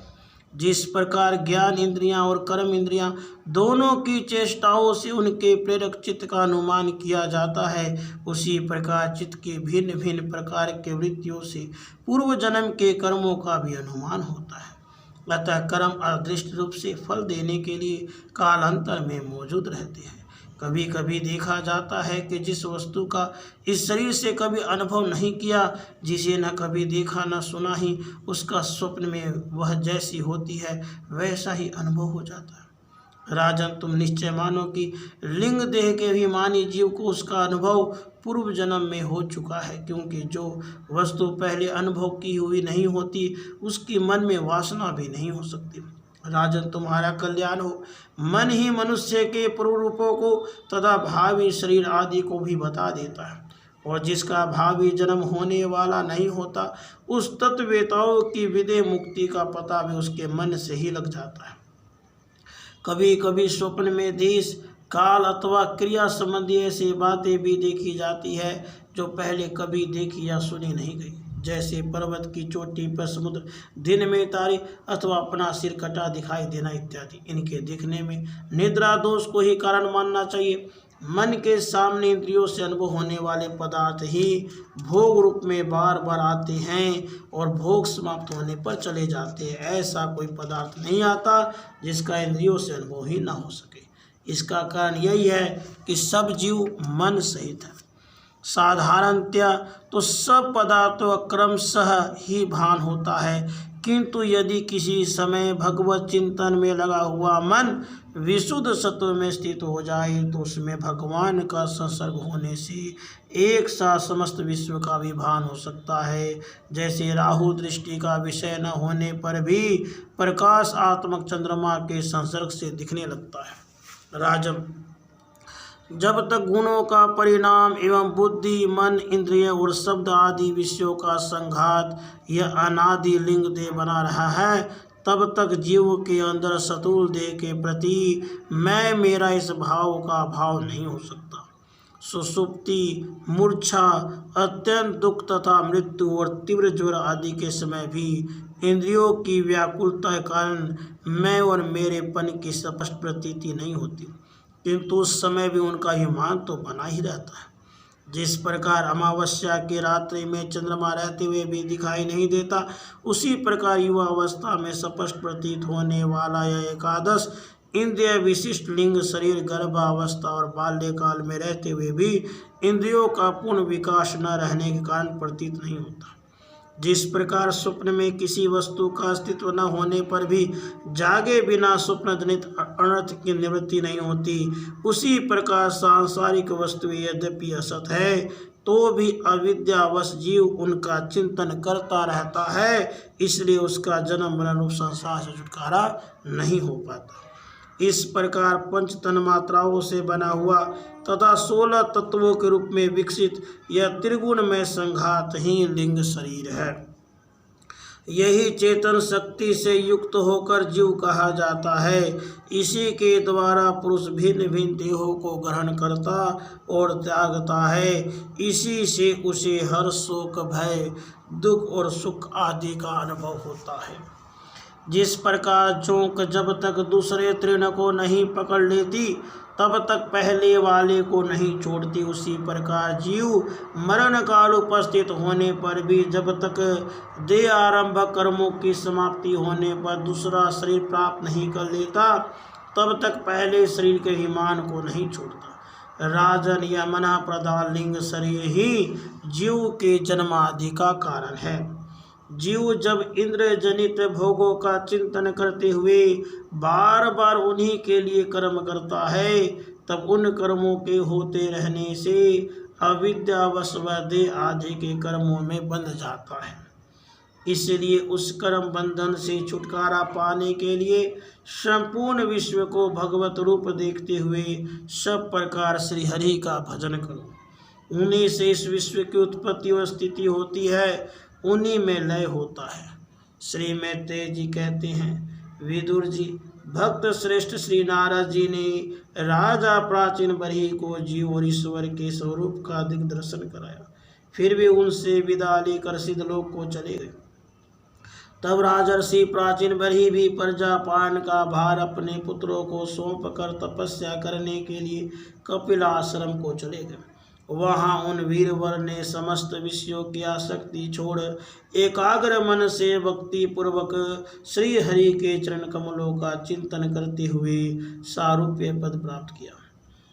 जिस प्रकार ज्ञान इंद्रियां और कर्म इंद्रियां दोनों की चेष्टाओं से उनके प्रेरक चित्त का अनुमान किया जाता है, उसी प्रकार चित्त के भिन्न भिन्न प्रकार के वृत्तियों से पूर्व जन्म के कर्मों का भी अनुमान होता है। अतः कर्म अदृष्ट रूप से फल देने के लिए कालांतर में मौजूद रहते हैं। कभी कभी देखा जाता है कि जिस वस्तु का इस शरीर से कभी अनुभव नहीं किया, जिसे न कभी देखा न सुना ही, उसका स्वप्न में वह जैसी होती है वैसा ही अनुभव हो जाता है। राजन, तुम निश्चय मानो कि लिंग देह के अभिमानी जीव को उसका अनुभव पूर्व जन्म में हो चुका है, क्योंकि जो वस्तु पहले अनुभव की हुई नहीं होती उसकी मन में वासना भी नहीं हो सकती। राजन, तुम्हारा कल्याण हो। मन ही मनुष्य के पूर्व रूपों को तथा भावी शरीर आदि को भी बता देता है, और जिसका भावी जन्म होने वाला नहीं होता उस तत्ववेताओं की विदेह मुक्ति का पता भी उसके मन से ही लग जाता है। कभी कभी स्वप्न में देश, काल अथवा क्रिया संबंधी ऐसी बातें भी देखी जाती है जो पहले कभी देखी या सुनी नहीं गई, जैसे पर्वत की चोटी पर समुद्र, दिन में तारे अथवा अपना सिर कटा दिखाई देना इत्यादि। इनके दिखने में निद्रा दोष को ही कारण मानना चाहिए। मन के सामने इंद्रियों से अनुभव होने वाले पदार्थ ही भोग रूप में बार बार आते हैं और भोग समाप्त होने पर चले जाते हैं। ऐसा कोई पदार्थ नहीं आता जिसका इंद्रियों से अनुभव ही ना हो सके। इसका कारण यही है कि सब जीव मन सहित है। साधारणतया तो सब पदार्थों का क्रमशः ही भान होता है, किंतु यदि किसी समय भगवत चिंतन में लगा हुआ मन विशुद्ध सत्व में स्थित हो जाए तो उसमें भगवान का संसर्ग होने से एक साथ समस्त विश्व का भी भान हो सकता है। जैसे राहु दृष्टि का विषय न होने पर भी प्रकाश आत्मक चंद्रमा के संसर्ग से दिखने लगता है। राजन, जब तक गुणों का परिणाम एवं बुद्धि, मन, इंद्रिय और शब्द आदि विषयों का संघात यह अनादि लिंग देह बना रहा है, तब तक जीव के अंदर स्थूल देह के प्रति मैं मेरा इस भाव का भाव नहीं हो सकता। सुषुप्ति, मूर्छा, अत्यंत दुख तथा मृत्यु और तीव्र ज्वर आदि के समय भी इंद्रियों की व्याकुलता के कारण मैं और मेरेपन की स्पष्ट प्रतीति नहीं होती, किंतु उस समय भी उनका अभिमान तो बना ही रहता है। जिस प्रकार अमावस्या की रात्रि में चंद्रमा रहते हुए भी दिखाई नहीं देता, उसी प्रकार युवा अवस्था में स्पष्ट प्रतीत होने वाला यह एकादश इंद्रिय विशिष्ट लिंग शरीर गर्भावस्था और बाल्यकाल में रहते हुए भी इंद्रियों का पूर्ण विकास न रहने के कारण प्रतीत नहीं होता। जिस प्रकार स्वप्न में किसी वस्तु का अस्तित्व न होने पर भी जागे बिना स्वप्न जनित अनर्थ की निवृत्ति नहीं होती, उसी प्रकार सांसारिक वस्तु यद्यपि असत है तो भी अविद्यावश जीव उनका चिंतन करता रहता है, इसलिए उसका जन्म मरण रूप संसार से छुटकारा नहीं हो पाता। इस प्रकार पंच तन्मात्राओं से बना हुआ तथा 16 तत्वों के रूप में विकसित यह त्रिगुण में संघात ही लिंग शरीर है। यही चेतन शक्ति से युक्त होकर जीव कहा जाता है। इसी के द्वारा पुरुष भिन्न भिन्न देहों को ग्रहण करता और त्यागता है। इसी से उसे हर शोक, भय, दुख और सुख आदि का अनुभव होता है। जिस प्रकार चोंक जब तक दूसरे तृण को नहीं पकड़ लेती तब तक पहले वाले को नहीं छोड़ती, उसी प्रकार जीव मरण काल उपस्थित होने पर भी जब तक देह आरंभक कर्मों की समाप्ति होने पर दूसरा शरीर प्राप्त नहीं कर लेता तब तक पहले शरीर के अभिमान को नहीं छोड़ता। राजन, यह मन प्रधान लिंग शरीर ही जीव के जन्मादि का कारण है। जीव जब इंद्र जनित भोगों का चिंतन करते हुए बार बार उन्हीं के लिए कर्म करता है, तब उन कर्मों के होते रहने से अविद्यावश व देह आदि के कर्मों में बंध जाता है। इसलिए उस कर्म बंधन से छुटकारा पाने के लिए संपूर्ण विश्व को भगवत रूप देखते हुए सब प्रकार श्री हरि का भजन करो। उन्हीं से इस विश्व की उत्पत्ति और स्थिति होती है, उन्हीं में लय होता है। श्री मैत्रेय जी कहते हैं, विदुर जी, भक्त श्रेष्ठ श्री नारद जी ने राजा प्राचीन बरही को जीव और ईश्वर के स्वरूप का दिग्दर्शन कराया, फिर भी उनसे विदा लेकर सिद्धलोक को चले गए। तब राजर्षि प्राचीन बलि भी प्रजा पालन का भार अपने पुत्रों को सौंप कर तपस्या करने के लिए कपिल आश्रम को चले गए। वहाँ उन वीरवर ने समस्त विषयों की आसक्ति छोड़ एकाग्र मन से भक्ति पूर्वक श्री हरि के चरण कमलों का चिंतन करते हुए सारूप्य पद प्राप्त किया।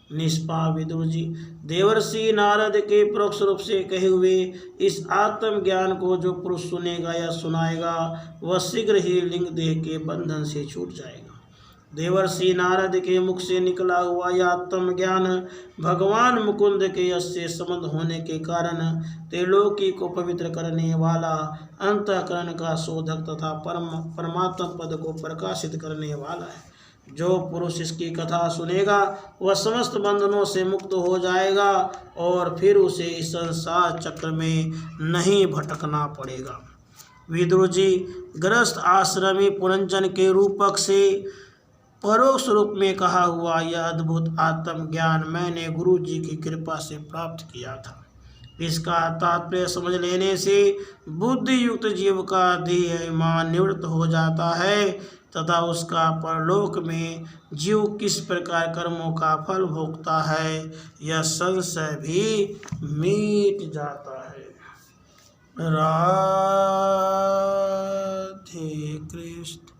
निष्पा विदुर जी, देवर्षि नारद के परोक्ष रूप से कहे हुए इस आत्म ज्ञान को जो पुरुष सुनेगा या सुनाएगा वह शीघ्र ही लिंग देह के बंधन से छूट जाएगा। देवर्षि नारद के मुख से निकला हुआ यह आत्म ज्ञान भगवान मुकुंद के यश से संबंध होने के कारण त्रिलोकी को पवित्र करने वाला, अंतःकरण का शोधक तथा परमात्म पद को प्रकाशित करने वाला है। जो पुरुष इसकी कथा सुनेगा वह समस्त बंधनों से मुक्त हो जाएगा और फिर उसे इस संसार चक्र में नहीं भटकना पड़ेगा। विदुर जी, गृहस्थ आश्रमी पुरंजन के रूपक से परोक्ष रूप में कहा हुआ यह अद्भुत आत्म ज्ञान मैंने गुरु जी की कृपा से प्राप्त किया था। इसका तात्पर्य समझ लेने से बुद्धि युक्त जीव का देह अभिमान निवृत्त हो जाता है तथा उसका परलोक में जीव किस प्रकार कर्मों का फल भोगता है यह संशय भी मिट जाता है। राधे कृष्ण।